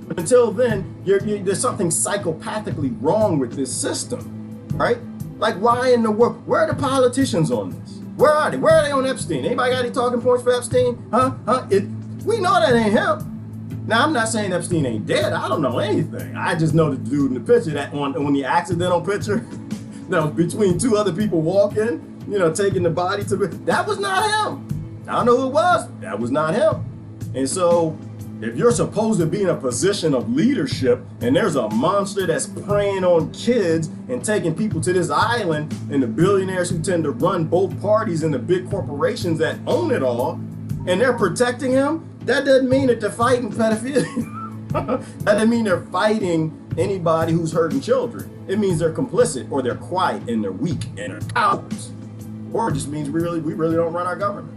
But until then, there's something psychopathically wrong with this system, right? Like, why in the world? Where are the politicians on this? Where are they? Where are they on Epstein? Anybody got any talking points for Epstein? We know that ain't him. Now, I'm not saying Epstein ain't dead. I don't know anything. I just know the dude in the picture that on the accidental picture, that was between two other people walking, you know, taking the body to that was not him. I don't know who it was. That was not him. And so if you're supposed to be in a position of leadership and there's a monster that's preying on kids and taking people to this island, and the billionaires who tend to run both parties and the big corporations that own it all, and they're protecting him, that doesn't mean that they're fighting pedophilia. That doesn't mean they're fighting anybody who's hurting children. It means they're complicit, or they're quiet and they're weak and they're cowards. Or it just means we really don't run our government.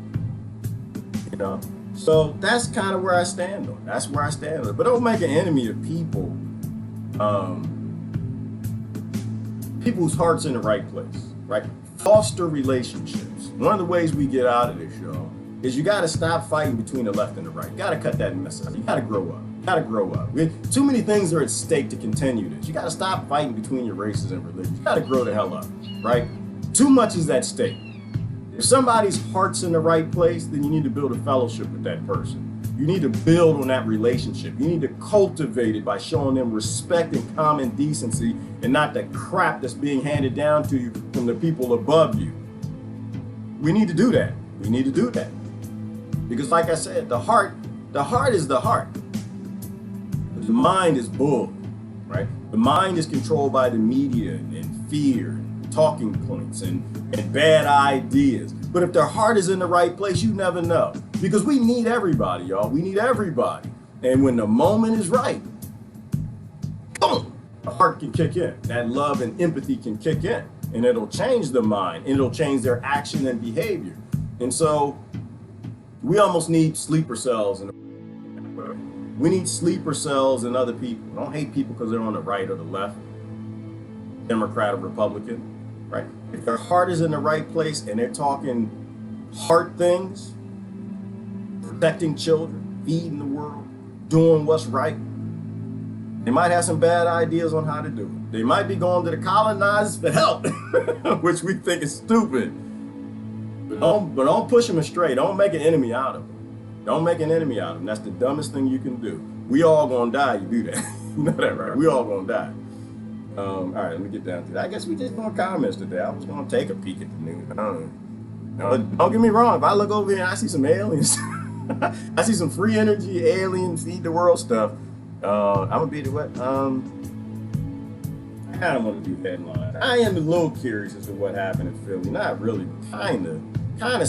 You know? So that's kind of where I stand on. That's where I stand on. But don't make an enemy of people. People whose heart's in the right place, right? Foster relationships. One of the ways we get out of this, y'all, is you got to stop fighting between the left and the right. You got to cut that mess out. You got to grow up. You got to grow up. Too many things are at stake to continue this. You got to stop fighting between your races and religions. You got to grow the hell up, right? Too much is at stake. If somebody's heart's in the right place, then you need to build a fellowship with that person. You need to build on that relationship. You need to cultivate it by showing them respect and common decency, and not the crap that's being handed down to you from the people above you. We need to do that. We need to do that. Because like I said, the heart is the heart. The mind is bull, right? The mind is controlled by the media and fear, and talking points and bad ideas. But if their heart is in the right place, you never know. Because we need everybody, y'all. We need everybody. And when the moment is right, boom, the heart can kick in. That love and empathy can kick in. And it'll change the mind. And it'll change their action and behavior. And so we almost need sleeper cells. We need sleeper cells in other people. Don't hate people because they're on the right or the left, Democrat or Republican, right? If their heart is in the right place and they're talking heart things, protecting children, feeding the world, doing what's right, they might have some bad ideas on how to do it. They might be going to the colonizers for help, which we think is stupid. But don't push them astray. Don't make an enemy out of them. Don't make an enemy out of them. That's the dumbest thing you can do. We all gonna die. You do that. You know that, right? We all gonna die. All right, let me get down to that. I guess we just doing comments today. I was gonna take a peek at the news. Don't get me wrong. If I look over here and I see some aliens, I see some free energy, alien, feed the world stuff. I'm gonna be the what? I kind of want to do headlines. I am a little curious as to what happened in Philly. Not really, kind of,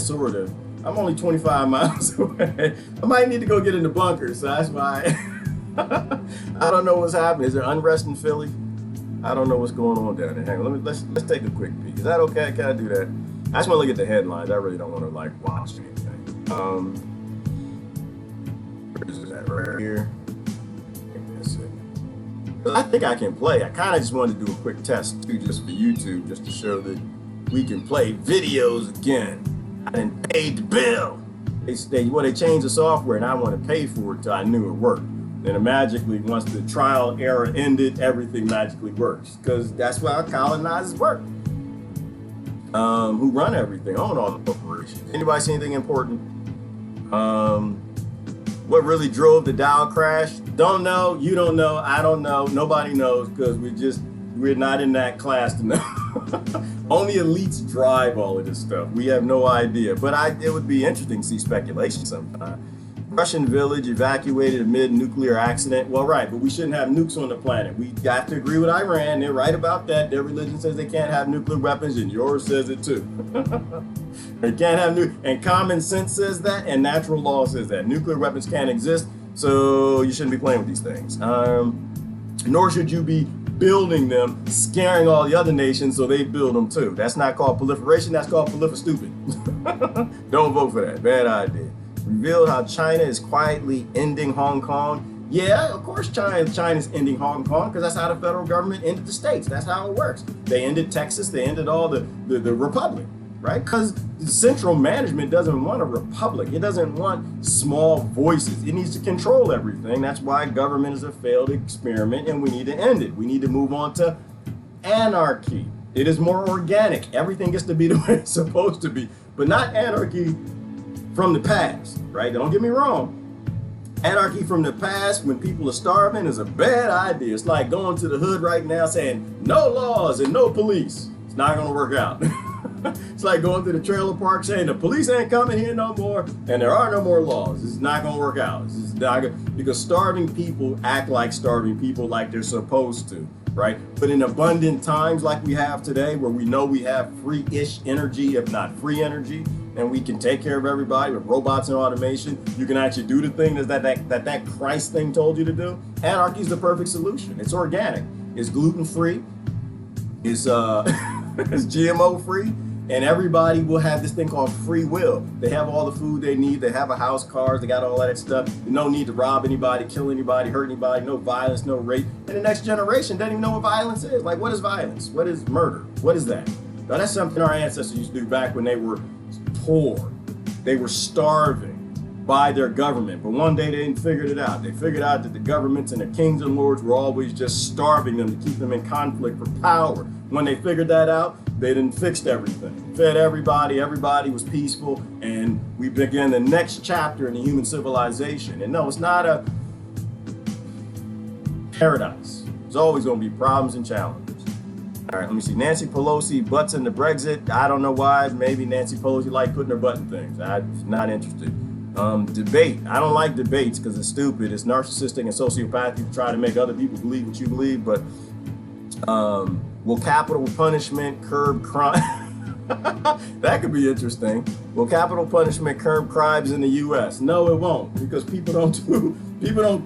sort of. I'm only 25 miles away. I might need to go get in the bunker, so that's why I don't know what's happening. Is there unrest in Philly? I don't know what's going on down there. Hang on, let's take a quick peek. Is that okay? Can I do that? I just want to look at the headlines. I really don't want to like watch anything. Where is that? Right here. That's it. I think I can play. I kind of just wanted to do a quick test too, just for YouTube, just to show that we can play videos again. I didn't pay the bill. They changed the software and I want to pay for it till I knew it worked. Then magically, once the trial era ended, everything magically works. Because that's how colonizers work. Who run everything, own all the corporations. Anybody see anything important? What really drove the Dow crash? Don't know, you don't know, I don't know, nobody knows, because we're not in that class to know. Only elites drive all of this stuff. We have no idea. But it would be interesting to see speculation sometime. Russian village evacuated amid nuclear accident. Well, right, but we shouldn't have nukes on the planet. We got to agree with Iran. They're right about that. Their religion says they can't have nuclear weapons, and yours says it too. They can't have and common sense says that, and natural law says that. Nuclear weapons can't exist, so you shouldn't be playing with these things. Nor should you be building them, scaring all the other nations so they build them too. That's not called proliferation, that's called stupid. Don't vote for that, bad idea. Revealed how China is quietly ending Hong Kong. Yeah, of course China's ending Hong Kong because that's how the federal government ended the states. That's how it works. They ended Texas, they ended all the republic, right? Because central management doesn't want a republic. It doesn't want small voices. It needs to control everything. That's why government is a failed experiment and we need to end it. We need to move on to anarchy. It is more organic. Everything gets to be the way it's supposed to be, but not anarchy from the past, right? Don't get me wrong. Anarchy from the past when people are starving is a bad idea. It's like going to the hood right now saying no laws and no police. It's not gonna work out. It's like going to the trailer park saying the police ain't coming here no more and there are no more laws. It's not gonna work out. It's not gonna, because starving people act like starving people like they're supposed to, right? But in abundant times like we have today, where we know we have free-ish energy, if not free energy, and we can take care of everybody with robots and automation, you can actually do the thing that Christ thing told you to do. Anarchy is the perfect solution. It's organic, it's gluten-free, it's it's GMO-free, and everybody will have this thing called free will. They have all the food they need, they have a house, cars, they got all that stuff. No need to rob anybody, kill anybody, hurt anybody, no violence, no rape. And the next generation doesn't even know what violence is. Like, what is violence? What is murder? What is that? Now, that's something our ancestors used to do back when they were poor. They were starving by their government, but one day they didn't figure it out. They figured out that the governments and the kings and lords were always just starving them to keep them in conflict for power. When they figured that out, they didn't fix everything. Fed everybody was peaceful, and we began the next chapter in the human civilization. And no, it's not a paradise. There's always going to be problems and challenges. All right, let me see. Nancy Pelosi butts into Brexit. I don't know why. Maybe Nancy Pelosi likes putting her butt in things. I'm not interested. Debate. I don't like debates because it's stupid. It's narcissistic and sociopathic to try to make other people believe what you believe. But will capital punishment curb crime? That could be interesting. Will capital punishment curb crimes in the U.S.? No, it won't, because people don't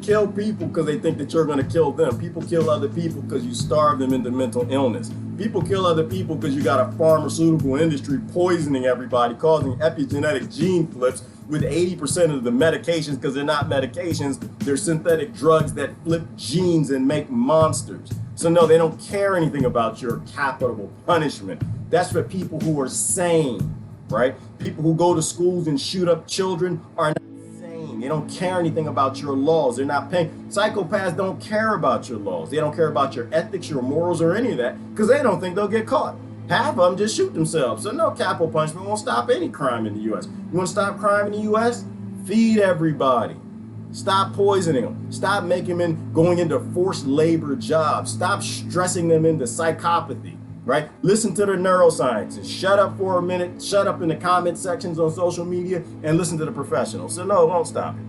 kill people because they think that you're going to kill them. People kill other people because you starve them into mental illness. People kill other people because you got a pharmaceutical industry poisoning everybody, causing epigenetic gene flips with 80% of the medications, because they're not medications, they're synthetic drugs that flip genes and make monsters. So no, they don't care anything about your capital punishment. That's for people who are sane, right? People who go to schools and shoot up children are not sane. They don't care anything about your laws. They're not paying. Psychopaths don't care about your laws. They don't care about your ethics, your morals, or any of that, because they don't think they'll get caught. Half of them just shoot themselves. So no, capital punishment won't stop any crime in the U.S. You want to stop crime in the U.S.? Feed everybody. Stop poisoning them. Stop making them going into forced labor jobs. Stop stressing them into psychopathy, right? Listen to the neuroscientists. Shut up for a minute. Shut up in the comment sections on social media and listen to the professionals. So no, it won't stop it.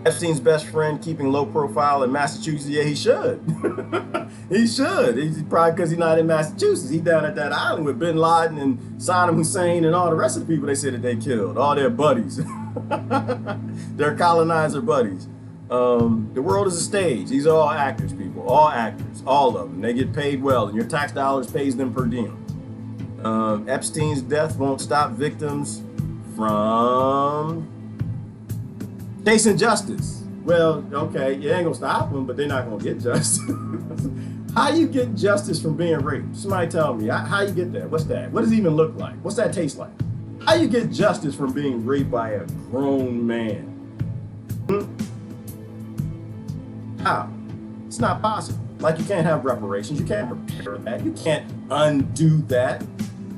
Epstein's best friend keeping low profile in Massachusetts? Yeah, he should. He should. He's probably because he's not in Massachusetts. He's down at that island with Bin Laden and Saddam Hussein and all the rest of the people they said that they killed. All their buddies. Their colonizer buddies. The world is a stage. These are all actors, people. All actors. All of them. They get paid well, and your tax dollars pays them per diem. Epstein's death won't stop victims from chasing justice. Well, okay, you ain't gonna stop them, but they're not gonna get justice. How you get justice from being raped? Somebody tell me, how you get that? What's that? What does it even look like? What's that taste like? How you get justice from being raped by a grown man? How? It's not possible. Like, you can't have reparations, you can't repair that, you can't undo that.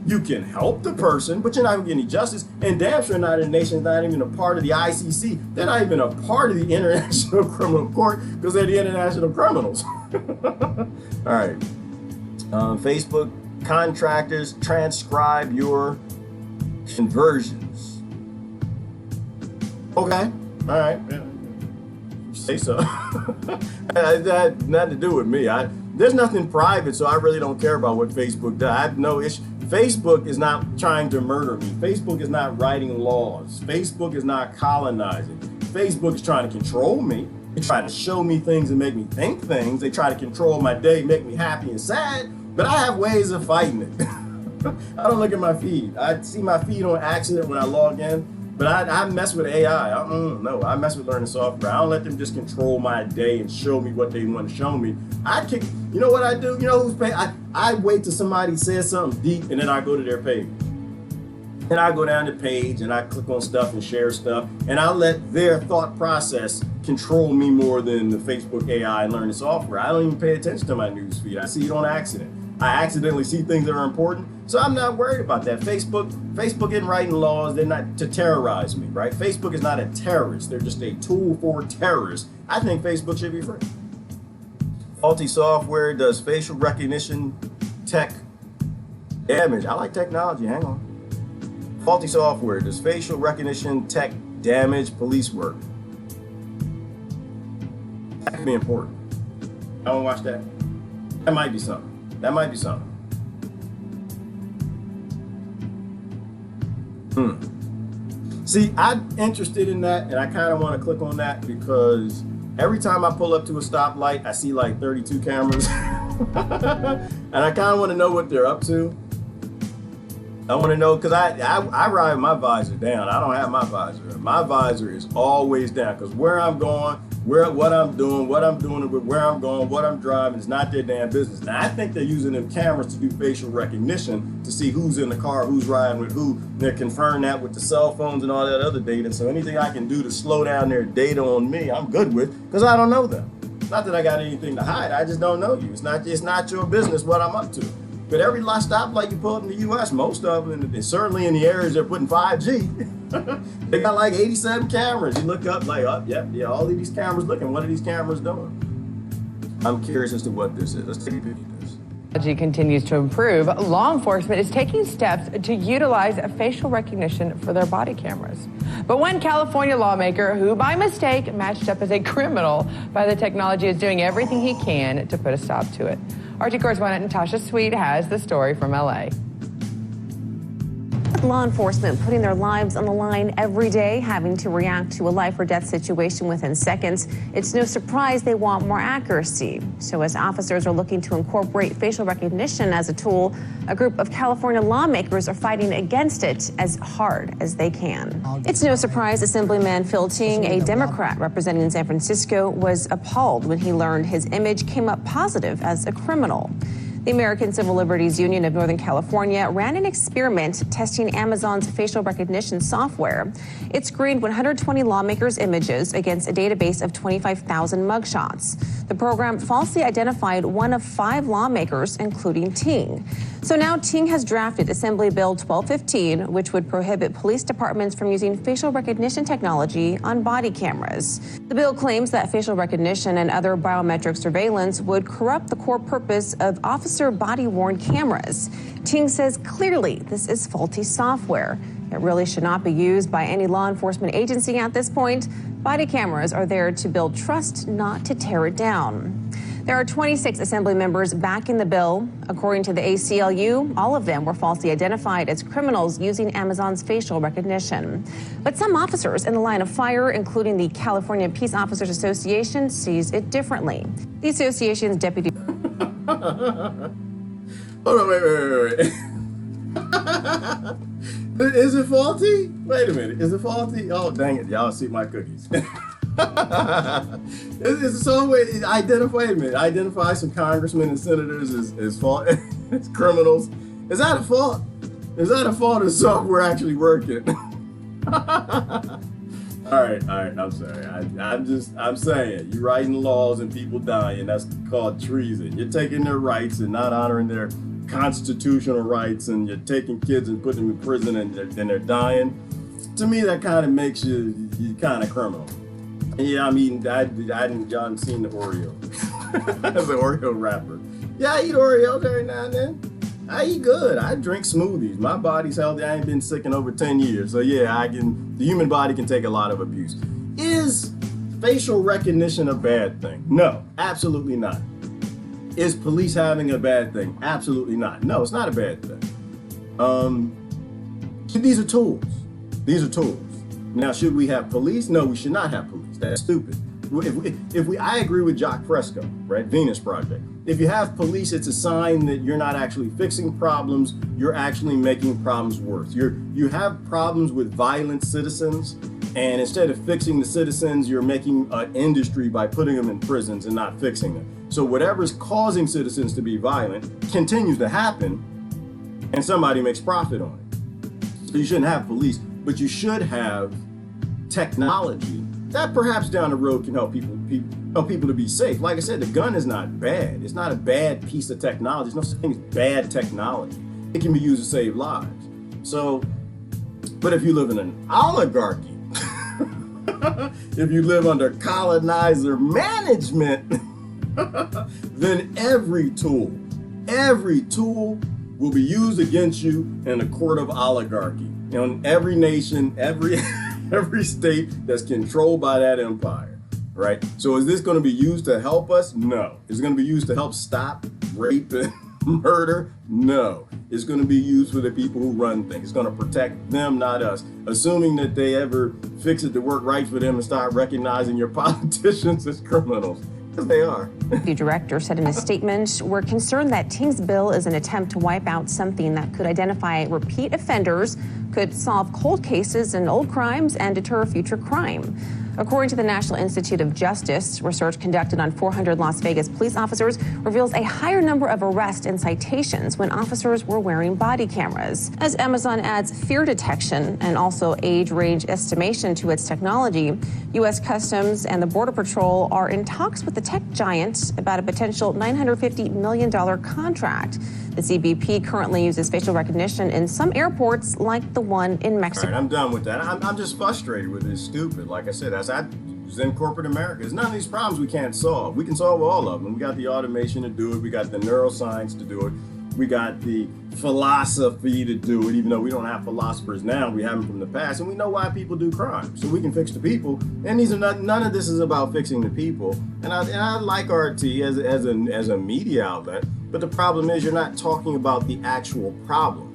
You can help the person, but you're not gonna get any justice. And damn sure not a nation's not even a part of the ICC. They're not even a part of the International Criminal Court because they're the international criminals. All right. Facebook contractors transcribe your conversions. Okay. All right. Yeah. Say so. That had nothing to do with me. There's nothing private, so I really don't care about what Facebook does. I have no issue. Facebook is not trying to murder me. Facebook is not writing laws. Facebook is not colonizing. Facebook is trying to control me. They try to show me things and make me think things. They try to control my day, make me happy and sad, but I have ways of fighting it. I don't look at my feed. I see my feed on accident when I log in, but I mess with AI. No, I mess with learning software. I don't let them just control my day and show me what they want to show me. You know what I do? You know who's paying? I wait till somebody says something deep and then I go to their page. And I go down the page and I click on stuff and share stuff, and I let their thought process control me more than the Facebook AI and learning software. I don't even pay attention to my news feed. I see it on accident. I accidentally see things that are important, so I'm not worried about that. Facebook isn't writing laws. They're not to terrorize me, right? Facebook is not a terrorist. They're just a tool for terrorists. I think Facebook should be free. Faulty software does facial recognition tech damage. I like technology. Hang on. Faulty software does facial recognition tech damage police work. That could be important. I don't watch that. That might be something. That might be something. See, I'm interested in that, and I kind of want to click on that because every time I pull up to a stoplight, I see like 32 cameras. And I kind of want to know what they're up to. I want to know, because I ride my visor down. I don't have my visor. My visor is always down because where I'm going, what I'm doing, where I'm going, what I'm driving is not their damn business. Now, I think they're using them cameras to do facial recognition to see who's in the car, who's riding with who. They're confirming that with the cell phones and all that other data. So anything I can do to slow down their data on me, I'm good with, because I don't know them. Not that I got anything to hide. I just don't know you. It's not your business what I'm up to. But every last stoplight you pull up in the U.S., most of them, and certainly in the areas they're putting 5G, they got like 87 cameras. You look up like, oh, yeah, all of these cameras looking. What are these cameras doing? I'm curious as to what this is. Let's take a peek at this. Technology continues to improve. Law enforcement is taking steps to utilize facial recognition for their body cameras. But one California lawmaker who, by mistake, matched up as a criminal by the technology is doing everything he can to put a stop to it. RT correspondent Natasha Sweet has the story from LA. Law enforcement putting their lives on the line every day, having to react to a life or death situation within seconds. It's no surprise they want more accuracy. So as officers are looking to incorporate facial recognition as a tool, a group of California lawmakers are fighting against it as hard as they can. It's no surprise Assemblyman Phil Ting, a Democrat representing San Francisco, was appalled when he learned his image came up positive as a criminal. The American Civil Liberties Union of Northern California ran an experiment testing Amazon's facial recognition software. It screened 120 lawmakers' images against a database of 25,000 mugshots. The program falsely identified one of 5 lawmakers, including Ting. So now Ting has drafted Assembly Bill 1215, which would prohibit police departments from using facial recognition technology on body cameras. The bill claims that facial recognition and other biometric surveillance would corrupt the core purpose of officer body-worn cameras. Ting says clearly this is faulty software. It really should not be used by any law enforcement agency at this point. Body cameras are there to build trust, not to tear it down. There are 26 Assembly members backing the bill. According to the ACLU, all of them were falsely identified as criminals using Amazon's facial recognition. But some officers in the line of fire, including the California Peace Officers Association, sees it differently. The association's deputy... Hold on, wait. Is it faulty? Wait a minute. Is it faulty? Oh, dang it. Y'all see my cookies. It's so identify some congressmen and senators as fault as criminals. Is that a fault? Is that a fault of software actually working? All right. I'm sorry. I'm saying you're writing laws and people dying. That's called treason. You're taking their rights and not honoring their constitutional rights, and you're taking kids and putting them in prison and they're dying. To me, that kind of makes you kind of criminal. Yeah, I mean, y'all seen the Oreo. As an Oreo wrapper. Yeah, I eat Oreos every now and then. I eat good. I drink smoothies. My body's healthy. I ain't been sick in over 10 years. So yeah, the human body can take a lot of abuse. Is facial recognition a bad thing? No, absolutely not. Is police having a bad thing? Absolutely not. No, it's not a bad thing. These are tools. These are tools. Now, should we have police? No, we should not have police. That's stupid. I agree with Jacques Fresco, right? Venus Project. If you have police, it's a sign that you're not actually fixing problems. You're actually making problems worse. You have problems with violent citizens, and instead of fixing the citizens, you're making an industry by putting them in prisons and not fixing them. So whatever's causing citizens to be violent continues to happen, and somebody makes profit on it. So you shouldn't have police, but you should have technology that perhaps down the road can help people to be safe. Like I said, the gun is not bad. It's not a bad piece of technology. There's no such thing as bad technology. It can be used to save lives. So, but if you live in an oligarchy, if you live under colonizer management, then every tool will be used against you in a court of oligarchy. In every nation, every state that's controlled by that empire, right? So is this going to be used to help us? No. Is it going to be used to help stop rape and murder? No. It's going to be used for the people who run things. It's going to protect them, not us. Assuming that they ever fix it to work right for them and start recognizing your politicians as criminals. Because they are. The director said in a statement, "We're concerned that Ting's bill is an attempt to wipe out something that could identify repeat offenders, could solve cold cases and old crimes, and deter future crime." According to the National Institute of Justice, research conducted on 400 Las Vegas police officers reveals a higher number of arrests and citations when officers were wearing body cameras. As Amazon adds fear detection and also age range estimation to its technology, U.S. Customs and the Border Patrol are in talks with the tech giant about a potential $950 million contract. The CBP currently uses facial recognition in some airports, like the one in Mexico. All right, I'm done with that. I'm just frustrated with it. It's stupid. Like I said, as I was in corporate America, there's none of these problems we can't solve. We can solve all of them. We got the automation to do it. We got the neuroscience to do it. We got the philosophy to do it, even though we don't have philosophers now. We have them from the past, and we know why people do crime. So we can fix the people. And these are none of this is about fixing the people. And I like RT as a media outlet. But the problem is you're not talking about the actual problem.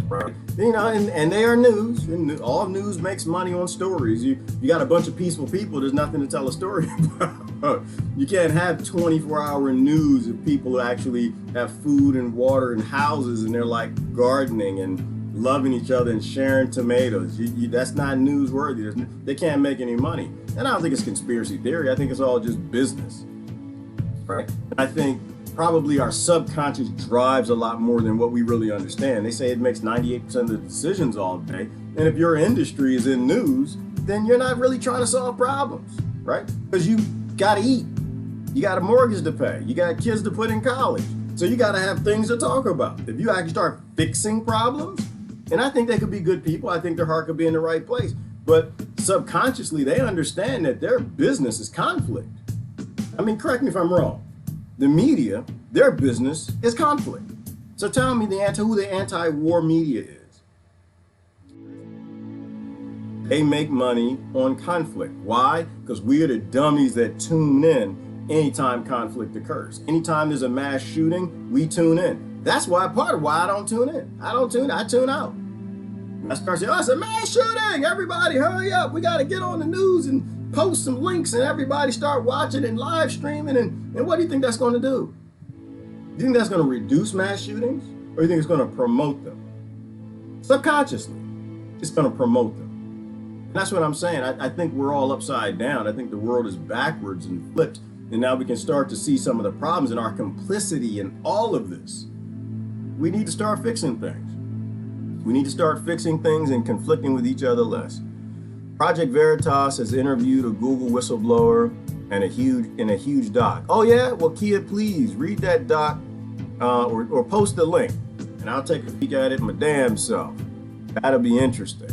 right? And they are news, and all news makes money on stories. You got a bunch of peaceful people, there's nothing to tell a story about. You can't have 24-hour news if people actually have food and water and houses, and they're like gardening and loving each other and sharing tomatoes. That's not newsworthy. They can't make any money. And I don't think it's conspiracy theory. I think it's all just business, right? I think probably our subconscious drives a lot more than what we really understand. They say it makes 98% of the decisions all day. And if your industry is in news, then you're not really trying to solve problems, right? Because you got to eat. You got a mortgage to pay. You got kids to put in college. So you got to have things to talk about. If you actually start fixing problems, and I think they could be good people. I think their heart could be in the right place. But subconsciously, they understand that their business is conflict. I mean, correct me if I'm wrong. The media, their business is conflict. So tell me who the anti-war media is. They make money on conflict. Why? Because we are the dummies that tune in anytime conflict occurs. Anytime there's a mass shooting, we tune in. That's part of why I don't tune in. I tune out. I start saying, oh, it's a mass shooting. Everybody hurry up. We got to get on the news and post some links and everybody start watching and live streaming. And what do you think that's going to do? Do you think that's going to reduce mass shootings, or do you think it's going to promote them? Subconsciously, it's going to promote them. And that's what I'm saying. I think we're all upside down. I think the world is backwards and flipped. And now we can start to see some of the problems and our complicity in all of this. We need to start fixing things. We need to start fixing things and conflicting with each other less. Project Veritas has interviewed a Google whistleblower and a huge doc. Oh yeah? Well, Kia, please read that doc or post the link, and I'll take a peek at it my damn self. That'll be interesting.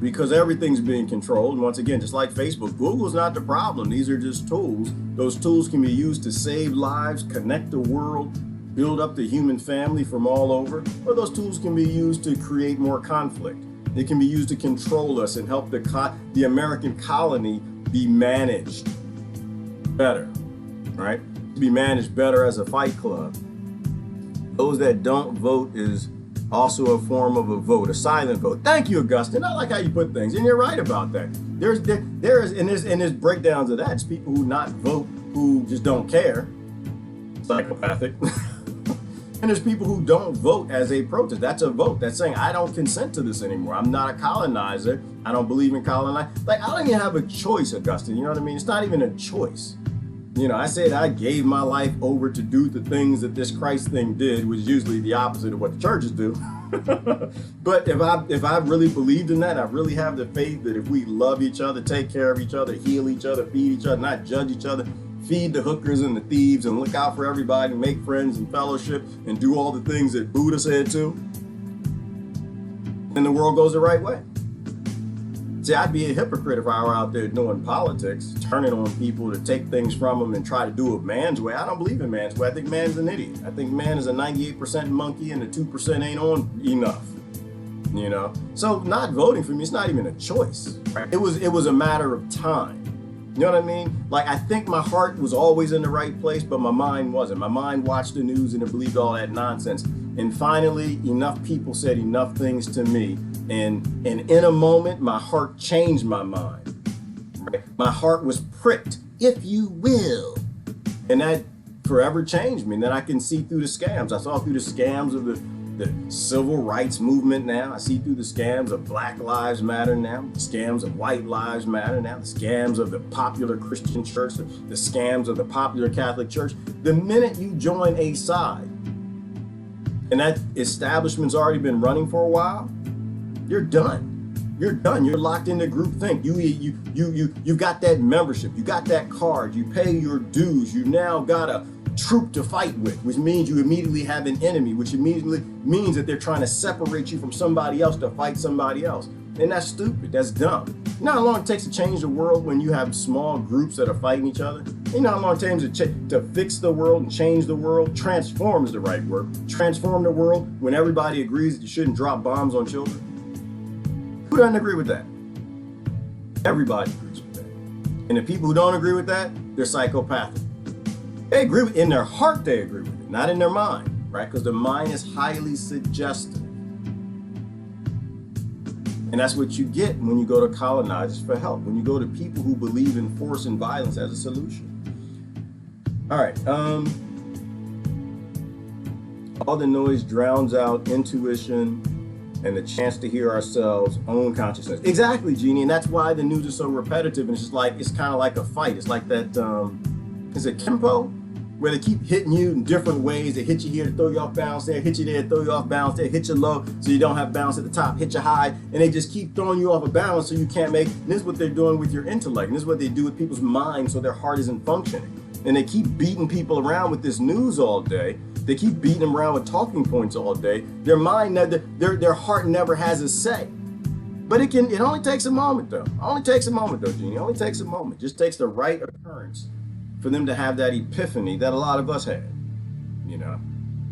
Because everything's being controlled. And once again, just like Facebook, Google's not the problem. These are just tools. Those tools can be used to save lives, connect the world, build up the human family from all over, or those tools can be used to create more conflict. It can be used to control us and help the American colony be managed better, right? To be managed better as a fight club. Those that don't vote is also a form of a vote, a silent vote. Thank you, Augustine. I like how you put things, and you're right about that. There's breakdowns of that. It's people who not vote who just don't care, psychopathic. And there's people who don't vote as a protest. That's a vote. That's saying, I don't consent to this anymore. I'm not a colonizer. I don't believe in colonizing. Like, I don't even have a choice, Augustine. You know what I mean? It's not even a choice. I said I gave my life over to do the things that this Christ thing did, which is usually the opposite of what the churches do. But if I really believed in that, I really have the faith that if we love each other, take care of each other, heal each other, feed each other, not judge each other, feed the hookers and the thieves and look out for everybody, make friends and fellowship and do all the things that Buddha said to, then the world goes the right way. See, I'd be a hypocrite if I were out there doing politics, turning on people to take things from them and try to do it man's way. I don't believe in man's way. I think man's an idiot. I think man is a 98% monkey and the 2% ain't on enough. So not voting for me, it's not even a choice. Right? It was a matter of time. You know what I mean? Like, I think my heart was always in the right place, but my mind wasn't. My mind watched the news and it believed all that nonsense. And finally, enough people said enough things to me. And in a moment, my heart changed my mind. Right? My heart was pricked, if you will. And that forever changed me. And then I can see through the scams. I saw through the scams of the civil rights movement now. I see through the scams of Black Lives Matter now, the scams of White Lives Matter now, the scams of the popular Christian church, the scams of the popular Catholic church. The minute you join a side, and that establishment's already been running for a while, you're done. You're done. You're locked into groupthink. You got that membership. You got that card. You pay your dues. You now got a troop to fight with, which means you immediately have an enemy, which immediately means that they're trying to separate you from somebody else to fight somebody else. And that's stupid. That's dumb. You know how long it takes to change the world when you have small groups that are fighting each other? You know how long it takes to fix the world and change the world? Transform is the right word. Transform the world when everybody agrees that you shouldn't drop bombs on children. Who doesn't agree with that? Everybody agrees with that. And the people who don't agree with that, they're psychopathic. They agree with it. In their heart, they agree with it, not in their mind. right? Because the mind is highly suggestive. And that's what you get when you go to colonizers for help, when you go to people who believe in force and violence as a solution. All right. All the noise drowns out intuition and the chance to hear ourselves own consciousness. Exactly, Jeannie. And that's why the news is so repetitive. And it's just like, it's kind of like a fight. It's like that, is it Kempo? Where they keep hitting you in different ways. They hit you here to throw you off balance there, hit you there, throw you off balance there, hit you low so you don't have balance at the top, hit you high, and they just keep throwing you off of balance so you can't make. And this is what they're doing with your intellect. And this is what they do with people's minds so their heart isn't functioning. And they keep beating people around with this news all day. They keep beating them around with talking points all day. Their mind, their heart never has a say. But it only takes a moment though. Jeannie. It only takes a moment. Just takes the right occurrence for them to have that epiphany that a lot of us had, you know.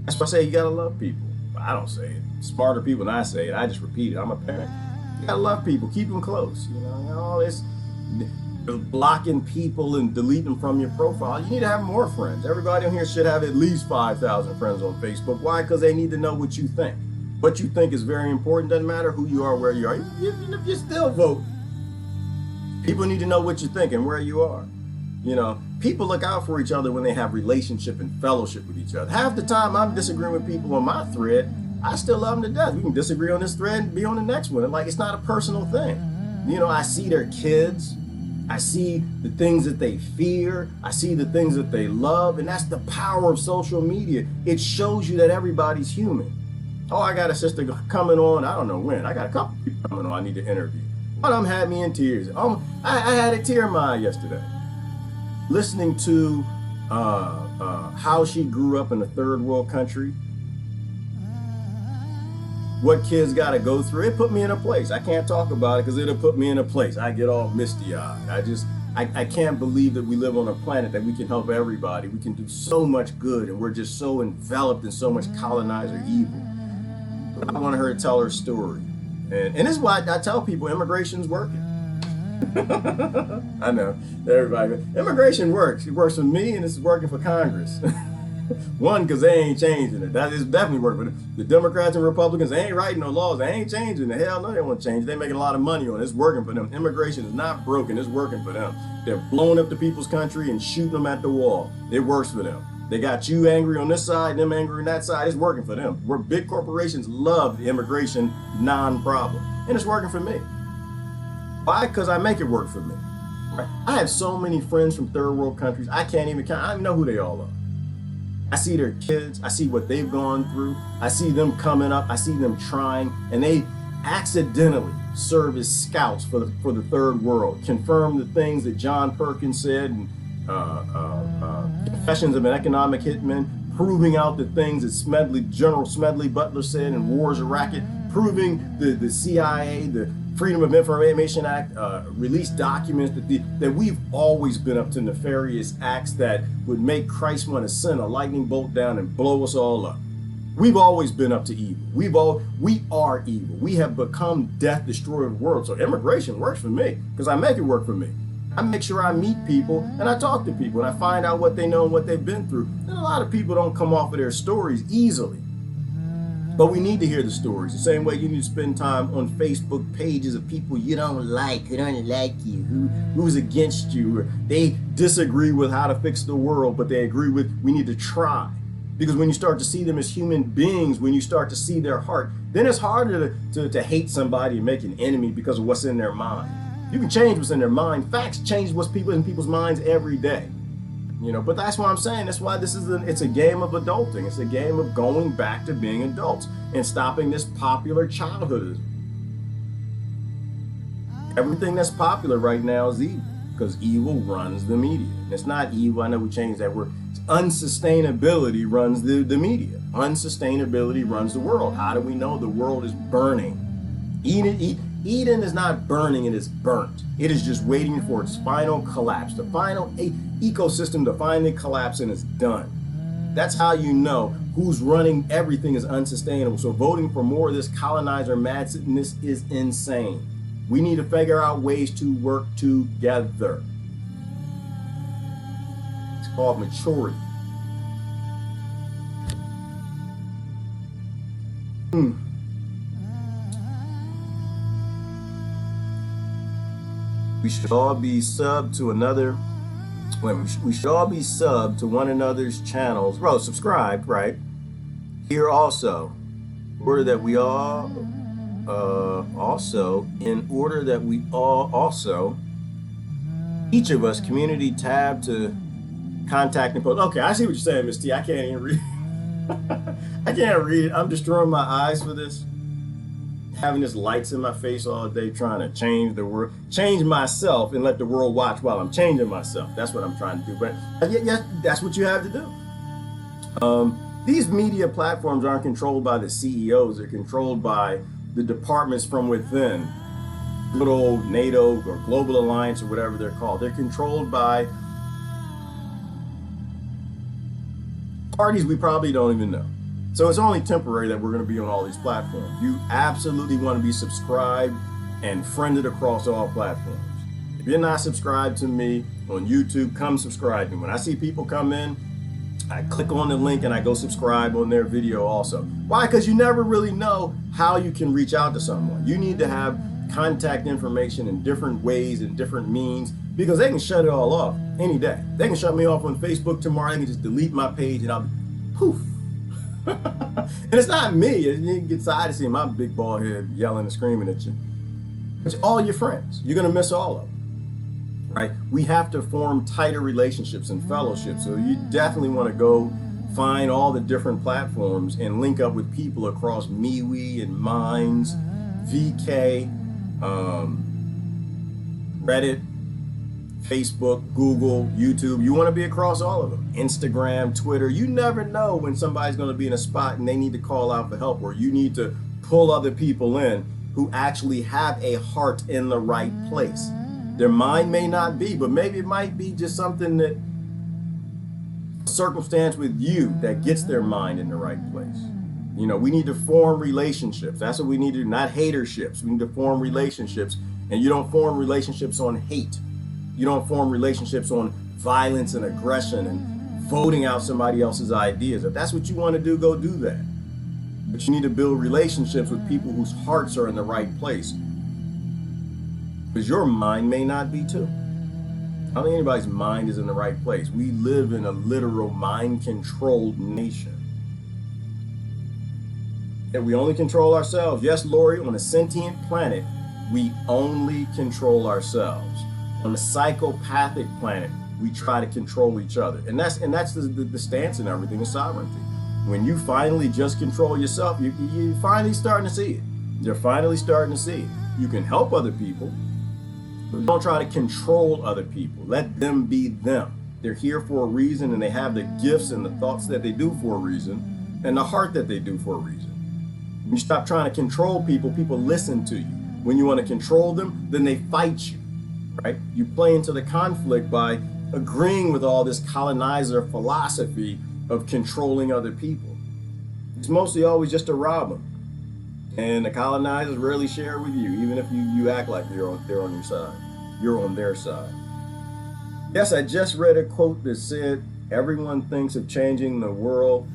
That's why I say you gotta love people. I don't say it. Smarter people than I say it. I just repeat it. I'm a parent. You gotta love people. Keep them close. You know, all this blocking people and deleting them from your profile. You need to have more friends. Everybody on here should have at least 5,000 friends on Facebook. Why? Because they need to know what you think. What you think is very important. Doesn't matter who you are, where you are. Even if you still vote, people need to know what you think and where you are. You know, people look out for each other when they have relationship and fellowship with each other. Half the time I'm disagreeing with people on my thread, I still love them to death. We can disagree on this thread and be on the next one. Like, it's not a personal thing. You know, I see their kids. I see the things that they fear. I see the things that they love. And that's the power of social media. It shows you that everybody's human. Oh, I got a sister coming on. I don't know when. I got a couple people coming on I need to interview. One of them had me in tears. I had a tear in my eye yesterday. Listening to how she grew up in a third world country, what kids got to go through, it put me in a place. I can't talk about it because it'll put me in a place. I get all misty-eyed. I can't believe that we live on a planet that we can help everybody. We can do so much good, and we're just so enveloped in so much colonizer evil. But I want her to tell her story. And this is why I tell people immigration's working. I know, everybody. Immigration works. It works for me, and it's working for Congress. One, because they ain't changing it. That is definitely working for them. The Democrats and Republicans, they ain't writing no laws. They ain't changing it. Hell no, they won't change it. They're making a lot of money on it. It's working for them. Immigration is not broken. It's working for them. They're blowing up the people's country and shooting them at the wall. It works for them. They got you angry on this side, them angry on that side. It's working for them. Where big corporations love the immigration non-problem. And it's working for me. Why? Because I make it work for me. Right? I have so many friends from third world countries. I can't even count. I don't even know who they all are. I see their kids. I see what they've gone through. I see them coming up. I see them trying. And they accidentally serve as scouts for the third world. Confirm the things that John Perkins said and Confessions of an Economic Hitman, proving out the things that General Smedley Butler said in War's a Racket, proving the CIA, the Freedom of Information Act, released documents that we've always been up to nefarious acts that would make Christ want to send a lightning bolt down and blow us all up. We've always been up to evil. We are evil. We have become death, destroyer of the world. So immigration works for me because I make it work for me. I make sure I meet people and I talk to people and I find out what they know and what they've been through. And a lot of people don't come off of their stories easily. But we need to hear the stories. The same way you need to spend time on Facebook pages of people you don't like, who don't like you, who's against you, or they disagree with how to fix the world, but they agree with we need to try. Because when you start to see them as human beings, when you start to see their heart, then it's harder to hate somebody and make an enemy because of what's in their mind. You can change what's in their mind. Facts change what's in people's minds every day. You know, but that's what I'm saying. That's why it's a game of adulting. It's a game of going back to being adults and stopping this popular childhoodism. Everything that's popular right now is evil because evil runs the media. And it's not evil. I know we changed that word. It's unsustainability runs the media. Unsustainability runs the world. How do we know the world is burning? Eden is not burning, it is burnt. It is just waiting for its final collapse, the final ecosystem to finally collapse, and it's done. That's how you know who's running everything is unsustainable. So voting for more of this colonizer madness is insane. We need to figure out ways to work together. It's called maturity. We should all be subbed to another. We should all be subbed to one another's channels. Bro, subscribed, right? Here also, in order that we all each of us community tab to contact and post. Okay, I see what you're saying, Miss T. I can't even read. I can't read it. I'm destroying my eyes for this. Having this lights in my face all day, trying to change the world, change myself, and let the world watch while I'm changing myself. That's what I'm trying to do. But yeah, that's what you have to do. These media platforms aren't controlled by the CEOs. They're controlled by the departments from within. Good old NATO or Global Alliance or whatever they're called. They're controlled by parties we probably don't even know. So it's only temporary that we're going to be on all these platforms. You absolutely want to be subscribed and friended across all platforms. If you're not subscribed to me on YouTube, come subscribe. And when I see people come in, I click on the link and I go subscribe on their video also. Why? Because you never really know how you can reach out to someone. You need to have contact information in different ways and different means, because they can shut it all off any day. They can shut me off on Facebook tomorrow. They can just delete my page and I'll be poof. And it's not me. You get tired of seeing my big bald head yelling and screaming at you. It's all your friends. You're going to miss all of them, right? We have to form tighter relationships and fellowships. So you definitely want to go find all the different platforms and link up with people across MeWe and Minds, VK, Reddit, Facebook, Google, YouTube. You want to be across all of them. Instagram, Twitter. You never know when somebody's going to be in a spot and they need to call out for help, or you need to pull other people in who actually have a heart in the right place. Their mind may not be, but maybe it might be just something that circumstance with you that gets their mind in the right place. You know, we need to form relationships. That's what we need to do, not haterships. We need to form relationships, and you don't form relationships on hate. You don't form relationships on violence and aggression and voting out somebody else's ideas. If that's what you want to do, go do that. But you need to build relationships with people whose hearts are in the right place. Because your mind may not be too. I don't think anybody's mind is in the right place. We live in a literal mind-controlled nation. And we only control ourselves. Yes, Lori, on a sentient planet, we only control ourselves. On a psychopathic planet, we try to control each other. And that's the stance in everything is sovereignty. When you finally just control yourself, you're finally starting to see it. You're finally starting to see it. You can help other people, but don't try to control other people. Let them be them. They're here for a reason, and they have the gifts and the thoughts that they do for a reason, and the heart that they do for a reason. When you stop trying to control people, people listen to you. When you want to control them, then they fight you. Right? You play into the conflict by agreeing with all this colonizer philosophy of controlling other people. It's mostly always just to rob them. And the colonizers rarely share with you, even if you act like they're on your side. You're on their side. Yes, I just read a quote that said, everyone thinks of changing the world,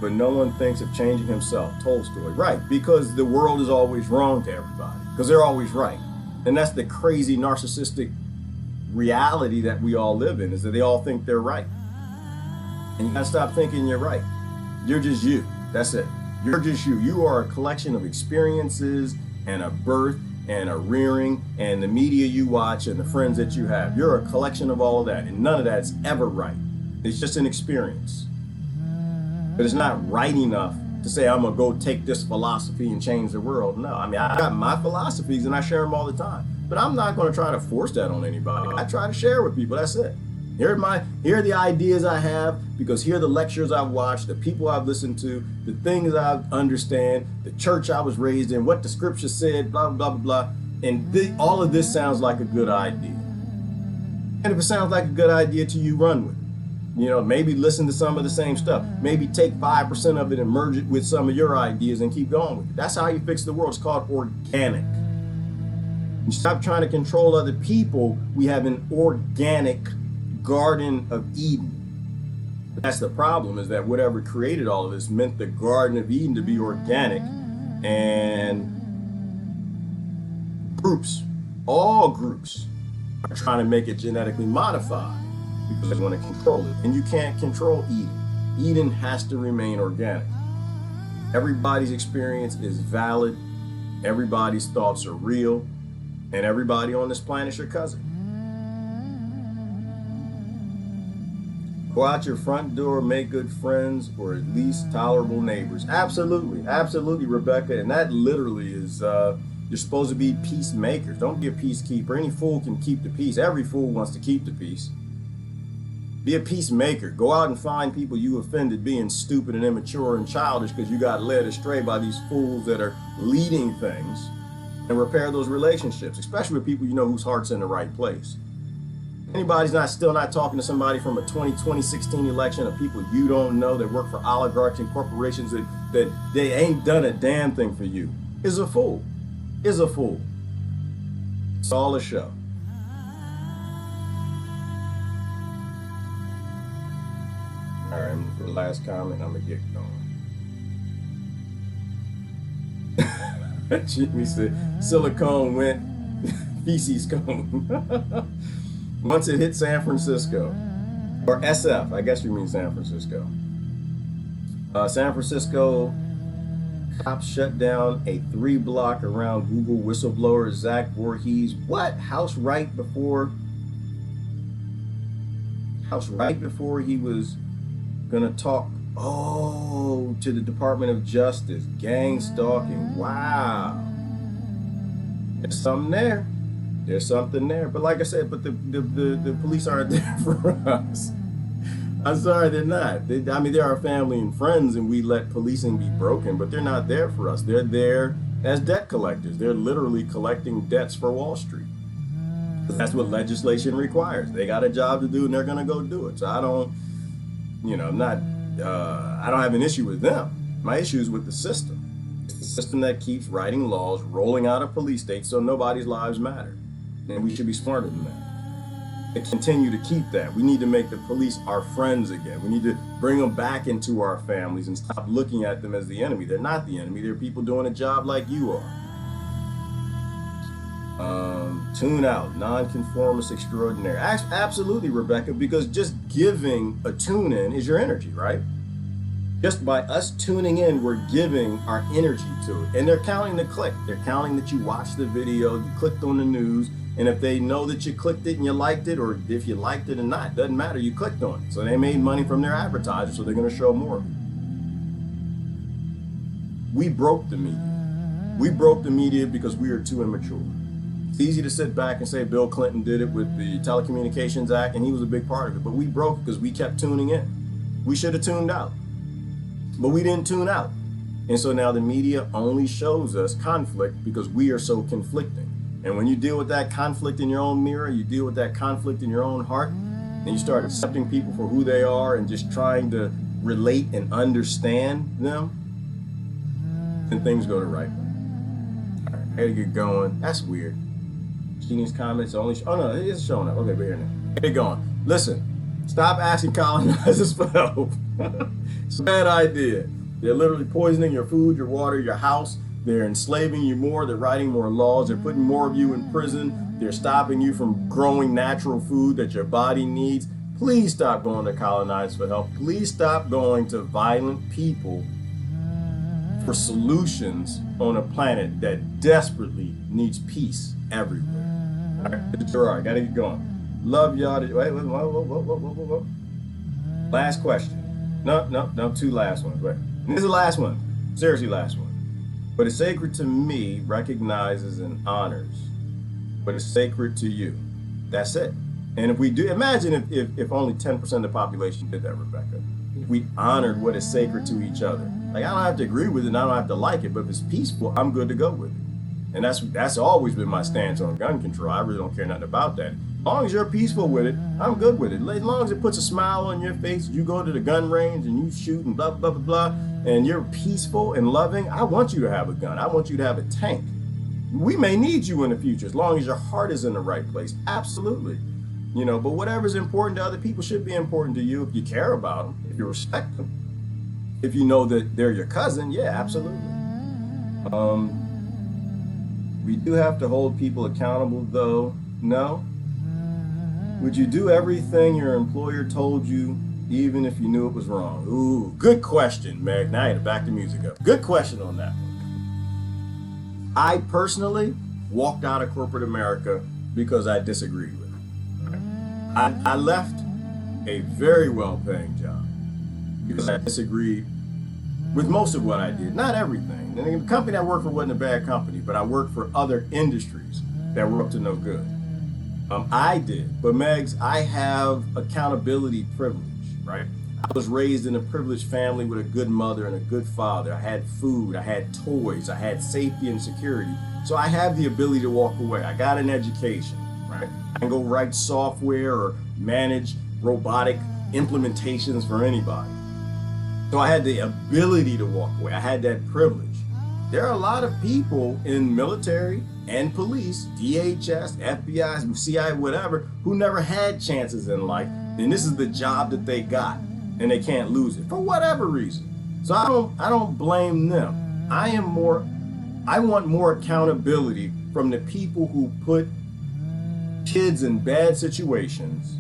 but no one thinks of changing himself. Tolstoy. Right, because the world is always wrong to everybody, because they're always right. And that's the crazy narcissistic reality that we all live in, is that they all think they're right. And you gotta stop thinking you're right. You're just you. That's it. You're just you. You are a collection of experiences and a birth and a rearing and the media you watch and the friends that you have. You're a collection of all of that, and none of that's ever right. It's just an experience. But it's not right enough to say, I'm gonna go take this philosophy and change the world. No, I mean, I got my philosophies and I share them all the time, but I'm not gonna try to force that on anybody. I try to share with people, that's it. Here are the ideas I have, because here are the lectures I've watched, the people I've listened to, the things I understand, the church I was raised in, what the scripture said, blah, blah, blah, blah. And all of this sounds like a good idea. And if it sounds like a good idea to you, run with it. You know, maybe listen to some of the same stuff. Maybe take 5% of it and merge it with some of your ideas and keep going with it. That's how you fix the world. It's called organic. You stop trying to control other people. We have an organic Garden of Eden. That's the problem, is that whatever created all of this meant the Garden of Eden to be organic, And groups, all groups, are trying to make it genetically modified because they want to control it. And you can't control Eden. Eden has to remain organic. Everybody's experience is valid. Everybody's thoughts are real. And everybody on this planet is your cousin. Go out your front door, make good friends, or at least tolerable neighbors. Absolutely, absolutely, Rebecca. And that literally is, you're supposed to be peacemakers. Don't be a peacekeeper. Any fool can keep the peace. Every fool wants to keep the peace. Be a peacemaker. Go out and find people you offended being stupid and immature and childish because you got led astray by these fools that are leading things, and repair those relationships, especially with people you know whose heart's in the right place. Anybody's still not talking to somebody from a 2016 election of people you don't know that work for oligarchs and corporations that they ain't done a damn thing for you is a fool. Is a fool. It's all a show. All right, for the last comment, I'm gonna get going. Jimmy said, silicone went, feces cone. Once it hit San Francisco, or SF, I guess you mean San Francisco. San Francisco, cops shut down a 3-block around Google whistleblower Zach Voorhees. What? House right before he was gonna talk, to the Department of Justice, gang stalking. Wow. There's something there. There's something there. But like I said, but the police aren't there for us. I'm sorry, they're not. They're our family and friends, and we let policing be broken, but they're not there for us. They're there as debt collectors. They're literally collecting debts for Wall Street. That's what legislation requires. They got a job to do, and they're going to go do it. So I don't have an issue with them. My issue is with the system. It's the system that keeps writing laws, rolling out of police states so nobody's lives matter. And we should be smarter than that. To continue to keep that. We need to make the police our friends again. We need to bring them back into our families and stop looking at them as the enemy. They're not the enemy. They're people doing a job like you are. Tune out, nonconformist extraordinaire. Absolutely, Rebecca, because just giving a tune in is your energy, right? Just by us tuning in, we're giving our energy to it. And they're counting the click. They're counting that you watched the video, you clicked on the news, and if they know that you clicked it and you liked it, or if you liked it or not, doesn't matter, you clicked on it. So they made money from their advertisers, so they're going to show more of it. We broke the media. We broke the media because we are too immature. It's easy to sit back and say Bill Clinton did it with the Telecommunications Act, and he was a big part of it, but we broke it because we kept tuning in. We should have tuned out, but we didn't tune out. And so now the media only shows us conflict because we are so conflicting. And when you deal with that conflict in your own mirror, you deal with that conflict in your own heart, and you start accepting people for who they are and just trying to relate and understand them, then things go the right way. All right, I gotta get going. That's weird. Genius comments only. Oh no, it is showing up. Okay, we're here now. Get going. Listen, stop asking colonizers for help. It's a bad idea. They're literally poisoning your food, your water, your house. They're enslaving you more. They're writing more laws. They're putting more of you in prison. They're stopping you from growing natural food that your body needs. Please stop going to colonizers for help. Please stop going to violent people for solutions on a planet that desperately needs peace everywhere. All right, it's Gerard. Gotta get going. Love y'all. Whoa. Last question. No, 2 last ones. Wait. And this is the last one. Seriously, last one. What is sacred to me recognizes and honors what is sacred to you. That's it. And if we do, imagine if only 10% of the population did that, Rebecca. If we honored what is sacred to each other. Like, I don't have to agree with it and I don't have to like it, but if it's peaceful, I'm good to go with it. And that's always been my stance on gun control. I really don't care nothing about that. As long as you're peaceful with it, I'm good with it. As long as it puts a smile on your face, you go to the gun range and you shoot and blah, blah, blah, blah, and you're peaceful and loving, I want you to have a gun. I want you to have a tank. We may need you in the future as long as your heart is in the right place. Absolutely. But whatever's important to other people should be important to you if you care about them, if you respect them. If you know that they're your cousin, yeah, absolutely. We do have to hold people accountable, though. No? Would you do everything your employer told you, even if you knew it was wrong? Ooh, good question, Meg. Now I had to back the music up. Good question on that one. I personally walked out of corporate America because I disagreed with it. I left a very well-paying job because I disagreed with most of what I did. Not everything. And the company I worked for wasn't a bad company, but I worked for other industries that were up to no good. I did, but Megs, I have accountability privilege, right? I was raised in a privileged family with a good mother and a good father. I had food, I had toys, I had safety and security. So I have the ability to walk away. I got an education, right? I can go write software or manage robotic implementations for anybody. So I had the ability to walk away. I had that privilege. There are a lot of people in military and police, DHS, FBI, CIA, whatever, who never had chances in life. And this is the job that they got, and they can't lose it for whatever reason. So I don't blame them. I want more accountability from the people who put kids in bad situations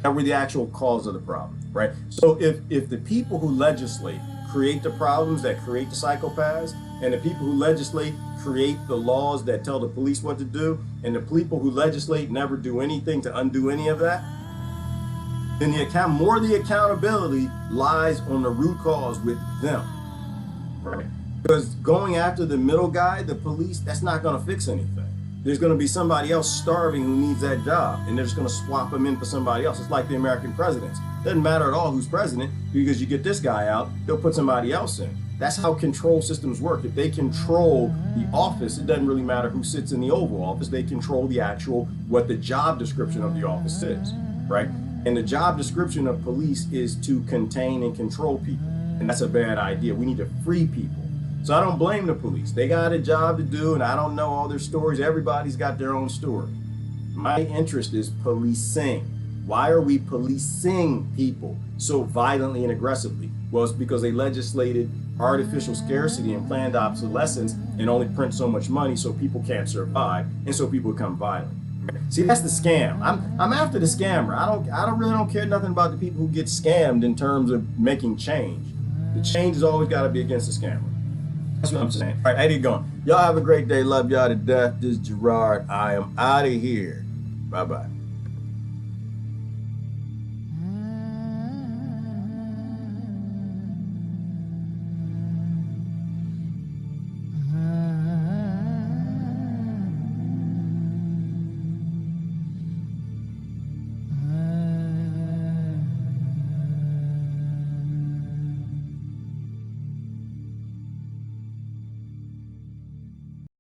that were the actual cause of the problem, right? So if the people who legislate create the problems that create the psychopaths, and the people who legislate create the laws that tell the police what to do, and the people who legislate never do anything to undo any of that, then more of the accountability lies on the root cause with them, right? Because going after the middle guy, the police, that's not going to fix anything. There's going to be somebody else starving who needs that job, and they're just going to swap them in for somebody else. It's like the American presidents. Doesn't matter at all who's president, because you get this guy out, they'll put somebody else in. That's how control systems work. If they control the office, it doesn't really matter who sits in the Oval Office. They control what the job description of the office is, right? And the job description of police is to contain and control people. And that's a bad idea. We need to free people. So I don't blame the police. They got a job to do, and I don't know all their stories. Everybody's got their own story. My interest is policing. Why are we policing people so violently and aggressively? Well, it's because they legislated artificial scarcity and planned obsolescence and only print so much money so people can't survive, and so people become violent. See, that's the scam. I'm after the scammer. I don't care nothing about the people who get scammed in terms of making change. The change has always got to be against the scammer. That's what I'm saying. All right, how you going? Y'all have a great day. Love y'all to death. This is Gerard. I am out of here. Bye-bye.